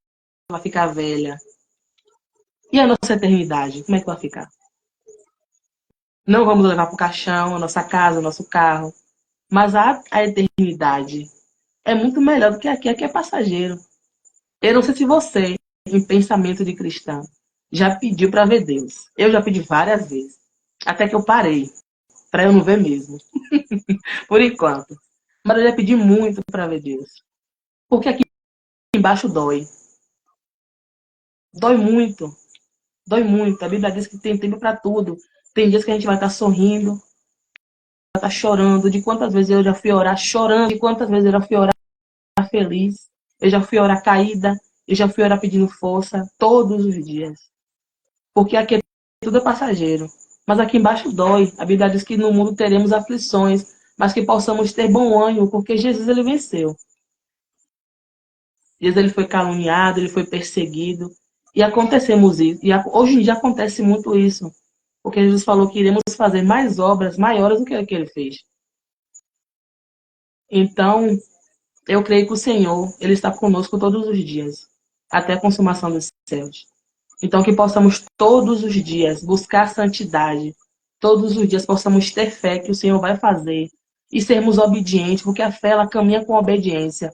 vai ficar velha. E a nossa eternidade, como é que vai ficar? Não vamos levar para o caixão a nossa casa, o nosso carro. Mas a eternidade é muito melhor do que aqui é passageiro. Eu não sei se você, em pensamento de cristão, já pediu para ver Deus. Eu já pedi várias vezes. Até que eu parei, para eu não ver mesmo. Por enquanto. Mas eu já pedi muito para ver Deus. Porque aqui embaixo dói. Dói muito. Dói muito. A Bíblia diz que tem tempo para tudo. Tem dias que a gente vai estar sorrindo, vai estar chorando. De quantas vezes eu já fui orar chorando, de quantas vezes eu já fui orar feliz. Eu já fui orar caída, eu já fui orar pedindo força, todos os dias. Porque aqui tudo é passageiro. Mas aqui embaixo dói. A Bíblia diz que no mundo teremos aflições, mas que possamos ter bom ânimo, porque Jesus ele venceu. Jesus ele foi caluniado, ele foi perseguido. E acontecemos isso. E hoje em dia acontece muito isso. Porque Jesus falou que iremos fazer mais obras maiores do que a que ele fez. Então, eu creio que o Senhor, ele está conosco todos os dias, até a consumação dos céus. Então, que possamos todos os dias buscar a santidade, todos os dias possamos ter fé que o Senhor vai fazer e sermos obedientes, porque a fé ela caminha com obediência.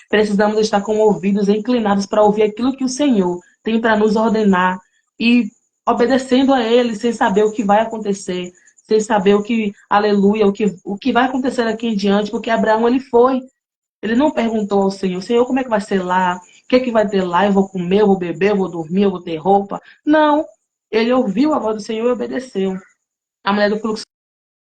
Precisamos estar com ouvidos inclinados para ouvir aquilo que o Senhor tem para nos ordenar e obedecendo a Ele, sem saber o que vai acontecer, sem saber o que, aleluia, o que vai acontecer aqui em diante, porque Abraão ele foi. Ele não perguntou ao Senhor, Senhor, como é que vai ser lá? O que é que vai ter lá? Eu vou comer, eu vou beber, eu vou dormir, eu vou ter roupa. Não. Ele ouviu a voz do Senhor e obedeceu. A mulher do fluxo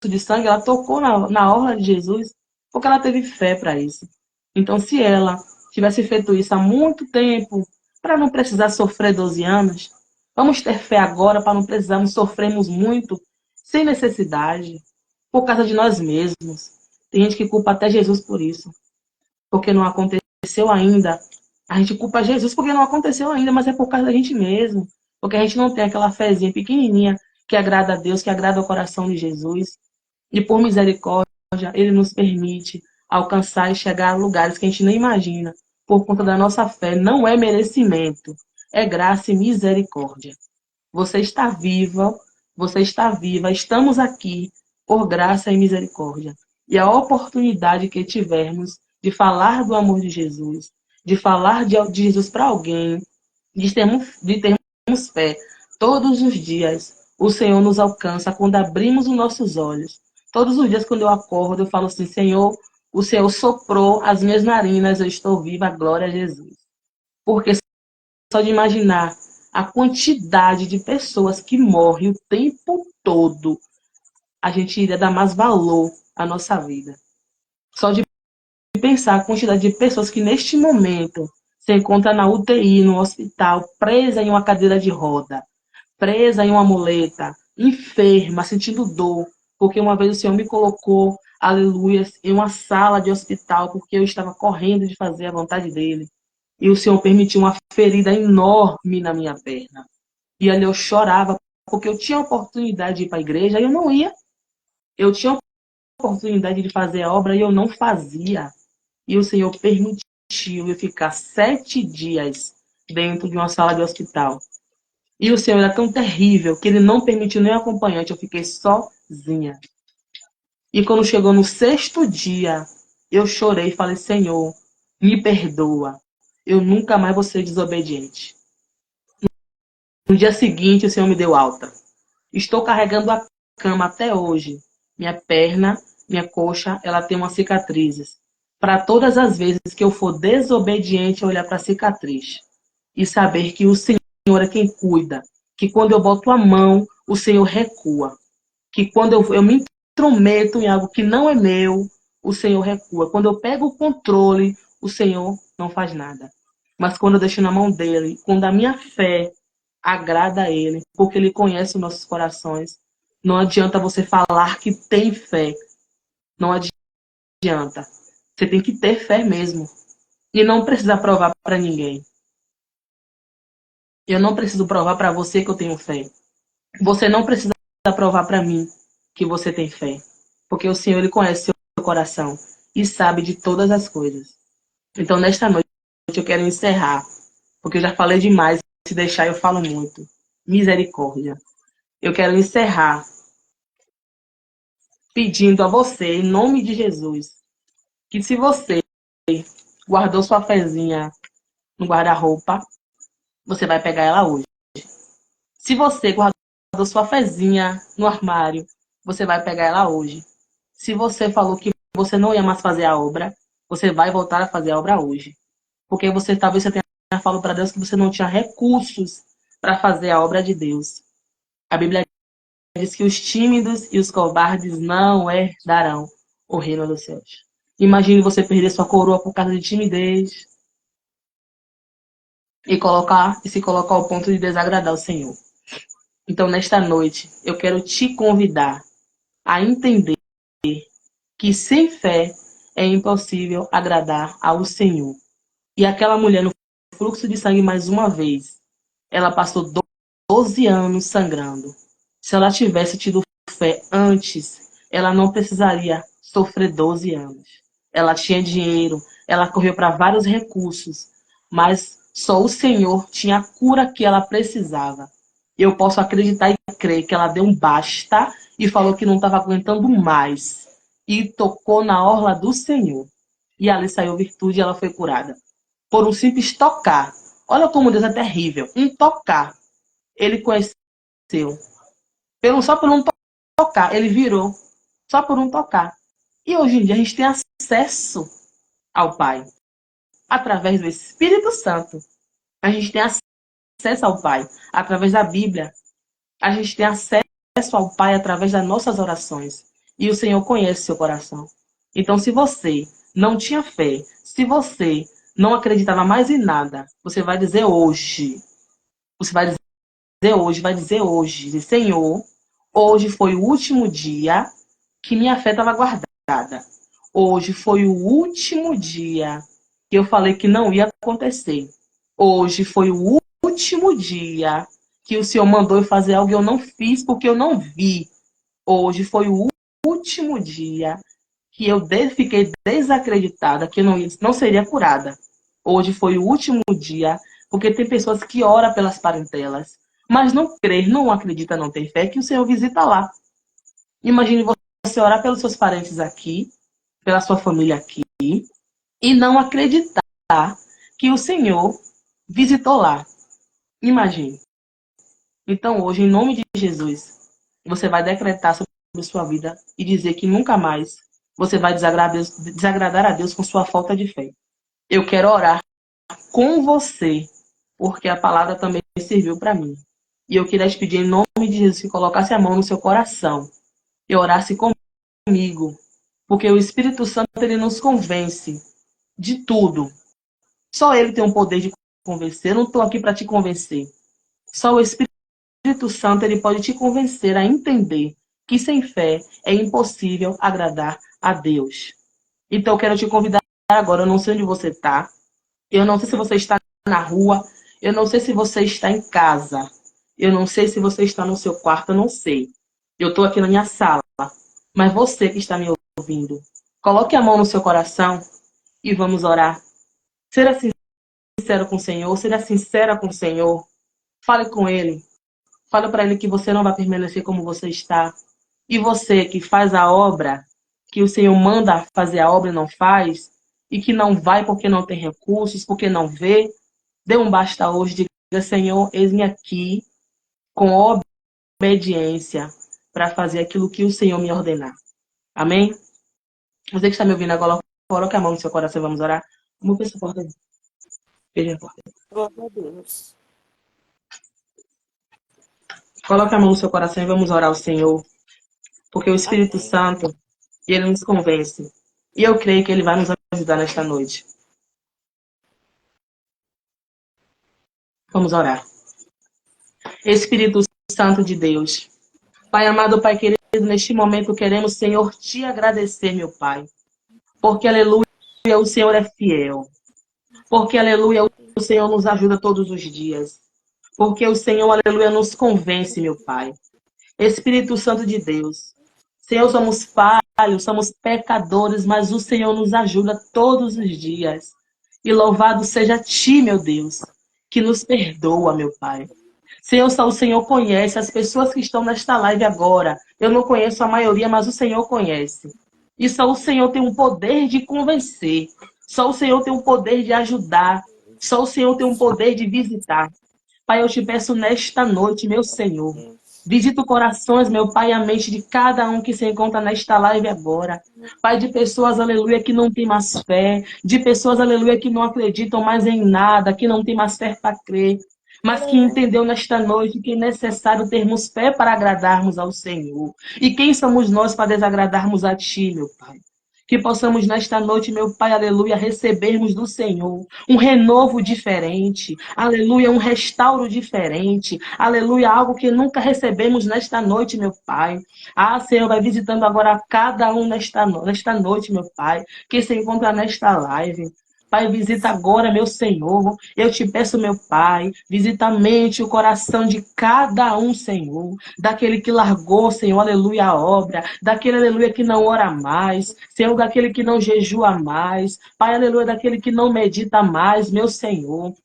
de sangue, ela tocou na orla de Jesus porque ela teve fé para isso. Então, se ela tivesse feito isso há muito tempo, para não precisar sofrer 12 anos, vamos ter fé agora para não precisarmos sofrermos muito, sem necessidade, por causa de nós mesmos. Tem gente que culpa até Jesus por isso, porque não aconteceu ainda. A gente culpa Jesus porque não aconteceu ainda, mas é por causa da gente mesmo. Porque a gente não tem aquela fezinha pequenininha que agrada a Deus, que agrada o coração de Jesus. E por misericórdia, Ele nos permite alcançar e chegar a lugares que a gente nem imagina, por conta da nossa fé. Não é merecimento, é graça e misericórdia. Você está viva, você está viva, estamos aqui por graça e misericórdia. E a oportunidade que tivermos de falar do amor de Jesus, de falar de Jesus para alguém, de termos fé todos os dias, o Senhor nos alcança quando abrimos os nossos olhos. Todos os dias, quando eu acordo, eu falo assim: Senhor, o Senhor soprou as minhas narinas, eu estou viva, glória a Jesus. Porque só de imaginar a quantidade de pessoas que morrem o tempo todo, a gente iria dar mais valor à nossa vida. Só de pensar a quantidade de pessoas que neste momento se encontram na UTI, no hospital, presa em uma cadeira de roda, presa em uma muleta, enferma, sentindo dor, porque uma vez o Senhor me colocou, aleluia, em uma sala de hospital, porque eu estava correndo de fazer a vontade dele. E o Senhor permitiu uma ferida enorme na minha perna. E ali eu chorava, porque eu tinha a oportunidade de ir para a igreja e eu não ia. Eu tinha a oportunidade de fazer a obra e eu não fazia. E o Senhor permitiu eu ficar 7 dias dentro de uma sala de hospital. E o Senhor era tão terrível que ele não permitiu nem acompanhante, eu fiquei sozinha. E quando chegou no 6º dia, eu chorei e falei: Senhor, me perdoa. Eu nunca mais vou ser desobediente. No dia seguinte, o Senhor me deu alta. Estou carregando a cama até hoje. Minha perna, minha coxa, ela tem umas cicatrizes. para todas as vezes que eu for desobediente, olhar para a cicatriz e saber que o Senhor é quem cuida, que quando eu boto a mão, o Senhor recua, que quando eu me intrometo em algo que não é meu, o Senhor recua. Quando eu pego o controle, o Senhor não faz nada. Mas quando eu deixo na mão dele, quando a minha fé agrada a ele, porque ele conhece os nossos corações, não adianta você falar que tem fé. Não adianta. Você tem que ter fé mesmo. E não precisa provar para ninguém. Eu não preciso provar para você que eu tenho fé. Você não precisa provar para mim que você tem fé. Porque o Senhor, ele conhece seu coração e sabe de todas as coisas. Então, nesta noite, eu quero encerrar. Porque eu já falei demais. Se deixar, eu falo muito. Misericórdia. Eu quero encerrar pedindo a você, em nome de Jesus, que se você guardou sua fezinha no guarda-roupa, você vai pegar ela hoje. Se você guardou sua fezinha no armário, você vai pegar ela hoje. Se você falou que você não ia mais fazer a obra, você vai voltar a fazer a obra hoje. Porque talvez você tenha falado para Deus que você não tinha recursos para fazer a obra de Deus. A Bíblia diz que os tímidos e os covardes não herdarão o reino dos céus. Imagine você perder sua coroa por causa de timidez e se colocar ao ponto de desagradar o Senhor. Então, nesta noite, eu quero te convidar a entender que sem fé é impossível agradar ao Senhor. E aquela mulher no fluxo de sangue, mais uma vez, ela passou 12 anos sangrando. Se ela tivesse tido fé antes, ela não precisaria sofrer 12 anos. Ela tinha dinheiro, ela correu para vários recursos, mas só o Senhor tinha a cura que ela precisava. Eu posso acreditar e crer que ela deu um basta e falou que não estava aguentando mais. E tocou na orla do Senhor. E ali saiu virtude e ela foi curada. Por um simples tocar. Olha como Deus é terrível. Um tocar. Ele conheceu. Só por um tocar. Ele virou. Só por um tocar. E hoje em dia a gente tem acesso ao Pai. Através do Espírito Santo. A gente tem acesso ao Pai. Através da Bíblia. A gente tem acesso ao Pai através das nossas orações. E o Senhor conhece seu coração. Então, se você não tinha fé, se você não acreditava mais em nada, você vai dizer hoje. Você vai dizer hoje, Senhor, hoje foi o último dia que minha fé estava guardada. Hoje foi o último dia que eu falei que não ia acontecer. Hoje foi o último dia que o Senhor mandou eu fazer algo e eu não fiz porque eu não vi. Hoje foi o último dia que eu fiquei desacreditada que eu não seria curada. Hoje foi o último dia, porque tem pessoas que oram pelas parentelas, mas não crê, não acredita, não tem fé que o Senhor visita lá. Imagine você orar pelos seus parentes aqui, pela sua família aqui, e não acreditar que o Senhor visitou lá. Imagine. Então hoje, em nome de Jesus, você vai decretar sobre sua vida e dizer que nunca mais você vai desagradar a Deus com sua falta de fé. Eu quero orar com você, porque a palavra também serviu para mim. E eu queria te pedir, em nome de Jesus, que colocasse a mão no seu coração e orasse comigo, porque o Espírito Santo, ele nos convence de tudo. Só ele tem o poder de convencer. Eu não estou aqui para te convencer. Só o Espírito Santo, ele pode te convencer a entender que sem fé é impossível agradar a Deus. Então eu quero te convidar agora. Eu não sei onde você está. Eu não sei se você está na rua. Eu não sei se você está em casa. Eu não sei se você está no seu quarto. Eu não sei. Eu estou aqui na minha sala. Mas você que está me ouvindo, coloque a mão no seu coração e vamos orar. Seja sincero com o Senhor. Seja sincera com o Senhor. Fale com Ele. Fale para Ele que você não vai permanecer como você está. E você que faz a obra, que o Senhor manda fazer a obra e não faz, e que não vai porque não tem recursos, porque não vê, dê um basta hoje, diga, Senhor, eis-me aqui com obediência para fazer aquilo que o Senhor me ordenar. Amém? Você que está me ouvindo agora, Coloque a mão no seu coração e vamos orar. Vamos ver essa porta aí. Veja a porta. Glória a Deus. Coloque a mão no seu coração e vamos orar ao Senhor. Porque o Espírito Amém. Santo, ele nos convence. E eu creio que ele vai nos ajudar nesta noite. Vamos orar. Espírito Santo de Deus. Pai amado, Pai querido, neste momento queremos, Senhor, te agradecer, meu Pai. Porque, aleluia, o Senhor é fiel. Porque, aleluia, o Senhor nos ajuda todos os dias. Porque o Senhor, aleluia, nos convence, meu Pai. Espírito Santo de Deus. Senhor, somos falhos, somos pecadores, mas o Senhor nos ajuda todos os dias. E louvado seja Ti, meu Deus, que nos perdoa, meu Pai. Senhor, só o Senhor conhece as pessoas que estão nesta live agora. Eu não conheço a maioria, mas o Senhor conhece. E só o Senhor tem o poder de convencer. Só o Senhor tem o poder de ajudar. Só o Senhor tem o poder de visitar. Pai, eu te peço nesta noite, meu Senhor. Visita os corações, meu Pai, e a mente de cada um que se encontra nesta live agora. Pai, de pessoas, aleluia, que não tem mais fé. De pessoas, aleluia, que não acreditam mais em nada, que não tem mais fé para crer. Mas que entendeu nesta noite que é necessário termos fé para agradarmos ao Senhor. E quem somos nós para desagradarmos a Ti, meu Pai? Que possamos nesta noite, meu Pai, aleluia, recebermos do Senhor um renovo diferente, aleluia, um restauro diferente, aleluia, algo que nunca recebemos nesta noite, meu Pai. Ah, Senhor, vai visitando agora cada um nesta noite, meu Pai, que se encontra nesta live. Pai, visita agora, meu Senhor. Eu te peço, meu Pai, visita a mente e o coração de cada um, Senhor. Daquele que largou, Senhor, aleluia, a obra. Daquele, aleluia, que não ora mais. Senhor, daquele que não jejua mais. Pai, aleluia, daquele que não medita mais, meu Senhor.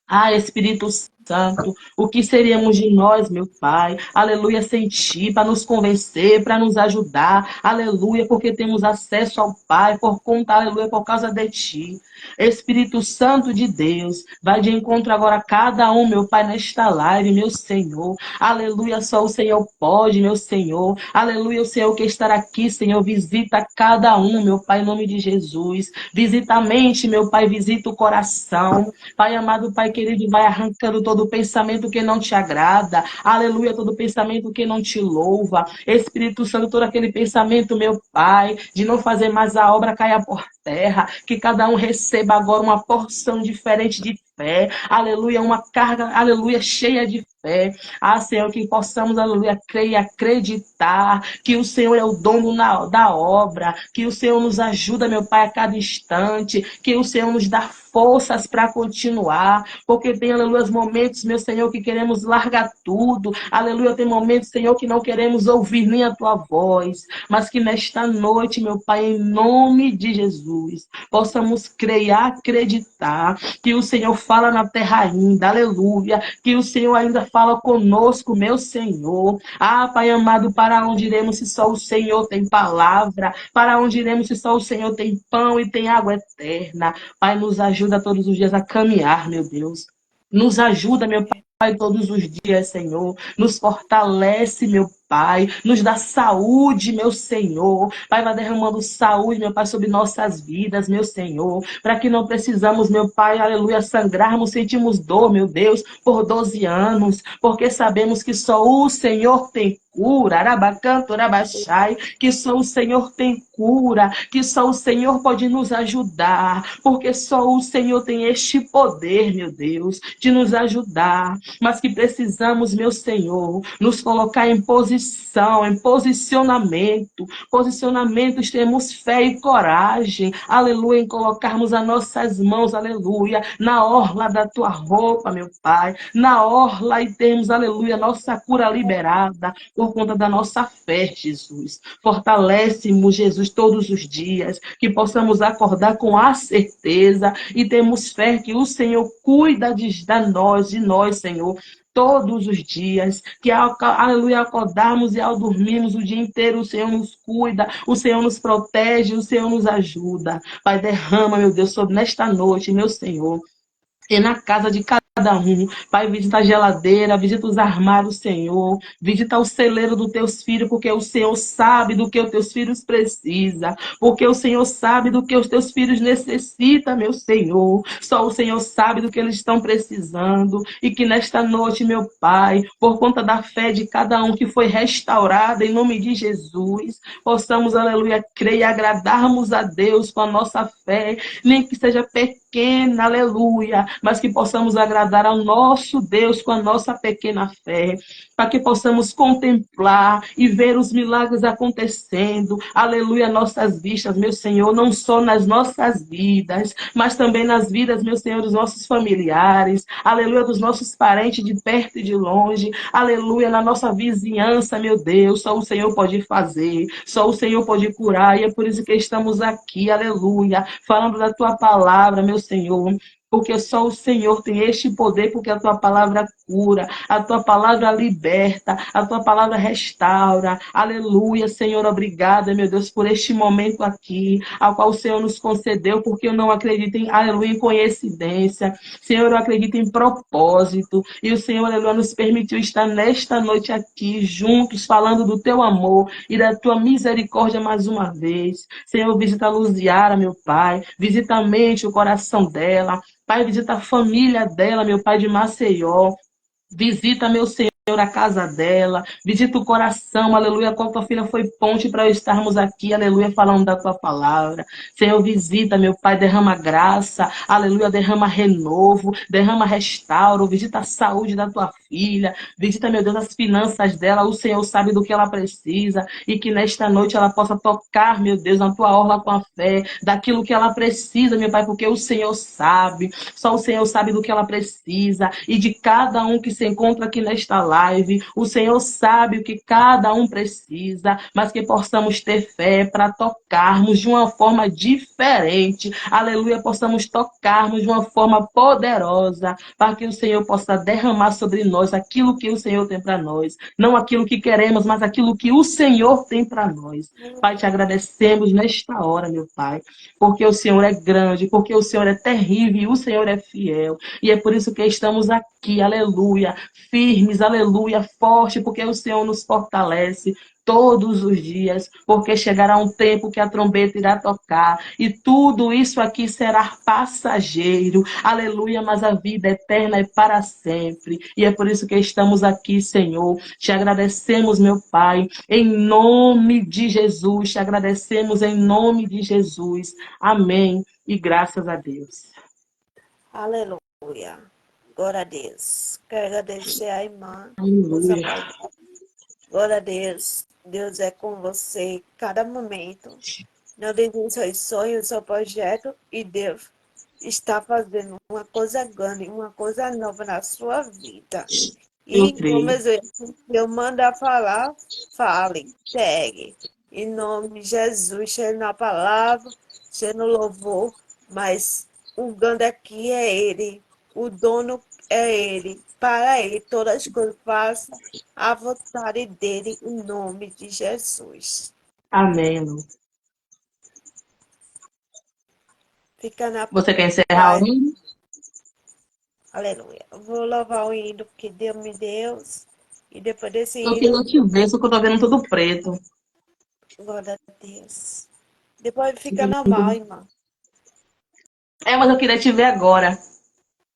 Ah, Espírito Santo, o que seríamos de nós, meu Pai? Aleluia, sem Ti, para nos convencer, para nos ajudar. Aleluia, porque temos acesso ao Pai por conta, aleluia, por causa de Ti. Espírito Santo de Deus, vai de encontro agora a cada um, meu Pai, nesta live, meu Senhor. Aleluia, só o Senhor pode, meu Senhor. Aleluia, o Senhor que estará aqui, Senhor, visita cada um, meu Pai, em nome de Jesus. Visita a mente, meu Pai, visita o coração. Pai amado, Pai querido, vai arrancando todo pensamento que não te agrada. Aleluia, todo pensamento que não te louva. Espírito Santo, todo aquele pensamento, meu Pai, de não fazer mais a obra caia por terra. Que cada um receba agora uma porção diferente de fé. Aleluia, uma carga, aleluia, cheia de fé. Ah, Senhor, que possamos, aleluia, crer e acreditar que o Senhor é o dono da obra, que o Senhor nos ajuda, meu Pai, a cada instante, que o Senhor nos dá forças para continuar, porque tem, aleluia, momentos, meu Senhor, que queremos largar tudo, aleluia, tem momentos, Senhor, que não queremos ouvir nem a Tua voz, mas que nesta noite, meu Pai, em nome de Jesus, possamos crer e acreditar que o Senhor fala na terra ainda, aleluia, que o Senhor ainda fala conosco, meu Senhor. Ah, Pai amado, para onde iremos se só o Senhor tem palavra? Para onde iremos se só o Senhor tem pão e tem água eterna? Pai, nos ajuda todos os dias a caminhar, meu Deus. Nos ajuda, meu Pai, todos os dias, Senhor. Nos fortalece, meu Pai. Nos dá saúde, meu Senhor. Pai, vai derramando saúde, meu Pai, sobre nossas vidas, meu Senhor. Para que não precisamos, meu Pai, aleluia, sangrarmos, sentimos dor, meu Deus, por 12 anos. Porque sabemos que só o Senhor tem cura, arabacanto, arabachai, que só o Senhor tem cura, que só o Senhor pode nos ajudar, porque só o Senhor tem este poder, meu Deus, de nos ajudar, mas que precisamos, meu Senhor, nos colocar em posição, em posicionamentos, temos fé e coragem, aleluia, em colocarmos as nossas mãos, aleluia, na orla da tua roupa, meu Pai, na orla e temos, aleluia, nossa cura liberada, por conta da nossa fé, Jesus. Fortalece-nos, Jesus, todos os dias, que possamos acordar com a certeza e temos fé que o Senhor cuida de nós, Senhor, todos os dias, que aleluia, acordarmos e ao dormirmos o dia inteiro, o Senhor nos cuida, o Senhor nos protege, o Senhor nos ajuda. Pai, derrama, meu Deus, sobre nesta noite, meu Senhor, e na casa de cada cada um. Pai, visita a geladeira, visita os armários, Senhor. Visita o celeiro dos teus filhos, porque o Senhor sabe do que os teus filhos precisam. Porque o Senhor sabe do que os teus filhos necessitam, meu Senhor. Só o Senhor sabe do que eles estão precisando. E que nesta noite, meu Pai, por conta da fé de cada um que foi restaurada, em nome de Jesus, possamos, aleluia, crer e agradarmos a Deus com a nossa fé, nem que seja pequena, aleluia, mas que possamos agradar ao nosso Deus com a nossa pequena fé, para que possamos contemplar e ver os milagres acontecendo, aleluia, nossas vistas, meu Senhor, não só nas nossas vidas, mas também nas vidas, meu Senhor, dos nossos familiares, aleluia, dos nossos parentes de perto e de longe, aleluia, na nossa vizinhança, meu Deus, só o Senhor pode fazer, só o Senhor pode curar, e é por isso que estamos aqui, aleluia, falando da tua palavra, meu Senhor, porque só o Senhor tem este poder, porque a tua palavra cura, a tua palavra liberta, a tua palavra restaura. Aleluia, Senhor, obrigada, meu Deus, por este momento aqui, ao qual o Senhor nos concedeu, porque eu não acredito em, aleluia, em coincidência. Senhor, eu acredito em propósito. E o Senhor, aleluia, nos permitiu estar nesta noite aqui, juntos, falando do teu amor e da tua misericórdia mais uma vez. Senhor, visita a Luziara, meu Pai. Visita a mente, o coração dela. Pai, visita a família dela, meu Pai de Maceió. Visita, meu Senhor, a casa dela. Visita o coração, aleluia. Qual tua filha foi ponte para estarmos aqui, aleluia, falando da tua palavra. Senhor, visita, meu Pai, derrama graça, aleluia, derrama renovo, derrama restauro. Visita a saúde da tua filha. Visita, meu Deus, as finanças dela. O Senhor sabe do que ela precisa. E que nesta noite ela possa tocar, meu Deus, na tua orla com a fé, daquilo que ela precisa, meu Pai, porque o Senhor sabe. Só o Senhor sabe do que ela precisa. E de cada um que se encontra aqui nesta live, o Senhor sabe o que cada um precisa, mas que possamos ter fé para tocarmos de uma forma diferente. Aleluia, possamos tocarmos de uma forma poderosa, para que o Senhor possa derramar sobre nós aquilo que o Senhor tem para nós. Não aquilo que queremos, mas aquilo que o Senhor tem para nós. Pai, te agradecemos nesta hora, meu Pai, porque o Senhor é grande, porque o Senhor é terrível e o Senhor é fiel. E é por isso que estamos aqui, aleluia, firmes, aleluia, forte, porque o Senhor nos fortalece todos os dias, porque chegará um tempo que a trombeta irá tocar e tudo isso aqui será passageiro, aleluia, mas a vida eterna é para sempre. E é por isso que estamos aqui, Senhor. Te agradecemos, meu Pai, em nome de Jesus, te agradecemos em nome de Jesus. Amém. E graças a Deus. Aleluia. Glória a Deus. Quero agradecer a irmã, moça Aleluia. pai. Glória a Deus. Deus é com você em cada momento. Não desista dos seus sonhos, do seu projeto, e Deus está fazendo uma coisa grande, uma coisa nova na sua vida. Eu E como creio. eu mandar falar, fale, pegue. Em nome de Jesus, seja na palavra, seja no louvor, mas o grande aqui é Ele, o dono é Ele, para Ele todas as coisas faça a vontade dEle, em nome de Jesus. Amém, Lu. Fica na Você quer encerrar o paz, hino? aleluia. Eu vou louvar o hino que Deus me deu, e depois desse Eu hino, queria te ver, só que eu tô vendo tudo preto. glória a Deus. Depois fica normal, irmã. É, mas eu queria te ver agora.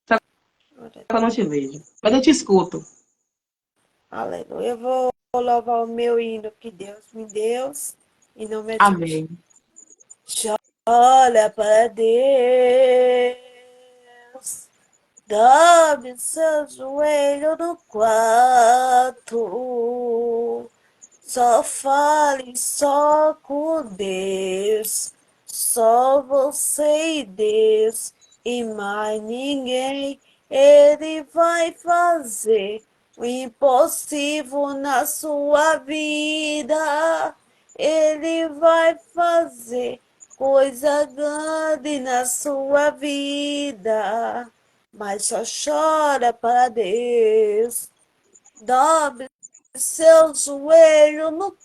Só Glória que eu a não Deus. te vejo. Mas eu te escuto. Aleluia. Eu vou louvar o meu hino que Deus me deu, em nome de Jesus. Amém. Olha para Deus, dobre seu joelho no quarto. Só fale só com Deus, só você e Deus, e mais ninguém. Ele vai fazer o impossível na sua vida. Ele vai fazer coisa grande na sua vida. Mas só chora para Deus. Dobre seu joelho no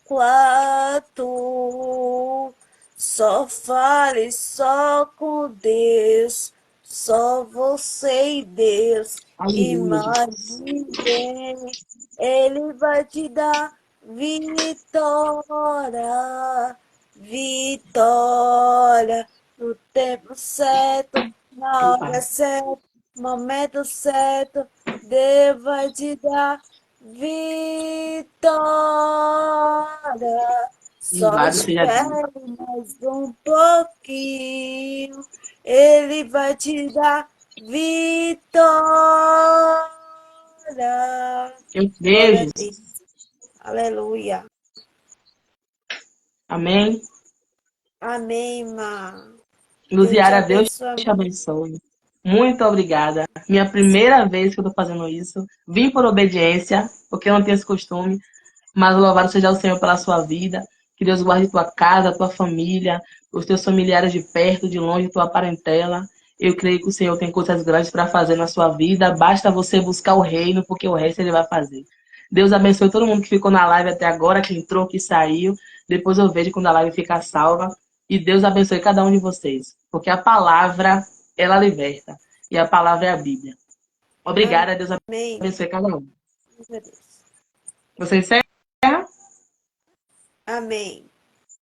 quarto. Só fale só com Deus. Só você e Deus, e Aleluia, mais Jesus. ninguém. Ele vai te dar vitória, vitória, no tempo certo, na Sim, hora Pai. certa, momento certo. Deus vai te dar vitória. Só Louvado seja Deus. espere mais um pouquinho. Ele vai te dar vitória. Eu Glória a creio, Deus. Jesus. Aleluia. Amém. Amém, irmã. Deus te Luziara, Deus abençoe te muito. abençoe. Muito obrigada. Minha primeira vez que eu estou fazendo isso. Vim por obediência, porque eu não tenho esse costume. Mas louvado seja o Senhor pela sua vida. Que Deus guarde tua casa, tua família, os teus familiares de perto, de longe, tua parentela. Eu creio que o Senhor tem coisas grandes para fazer na sua vida. Basta você buscar o reino, porque o resto ele vai fazer. Deus abençoe todo mundo que ficou na live até agora, que entrou, que saiu. Depois eu vejo quando a live ficar salva. E Deus abençoe cada um de vocês. Porque a palavra, ela liberta. E a palavra é a Bíblia. Obrigada, Deus Amém. abençoe cada um. Glória a Deus. Você encerra? Amém.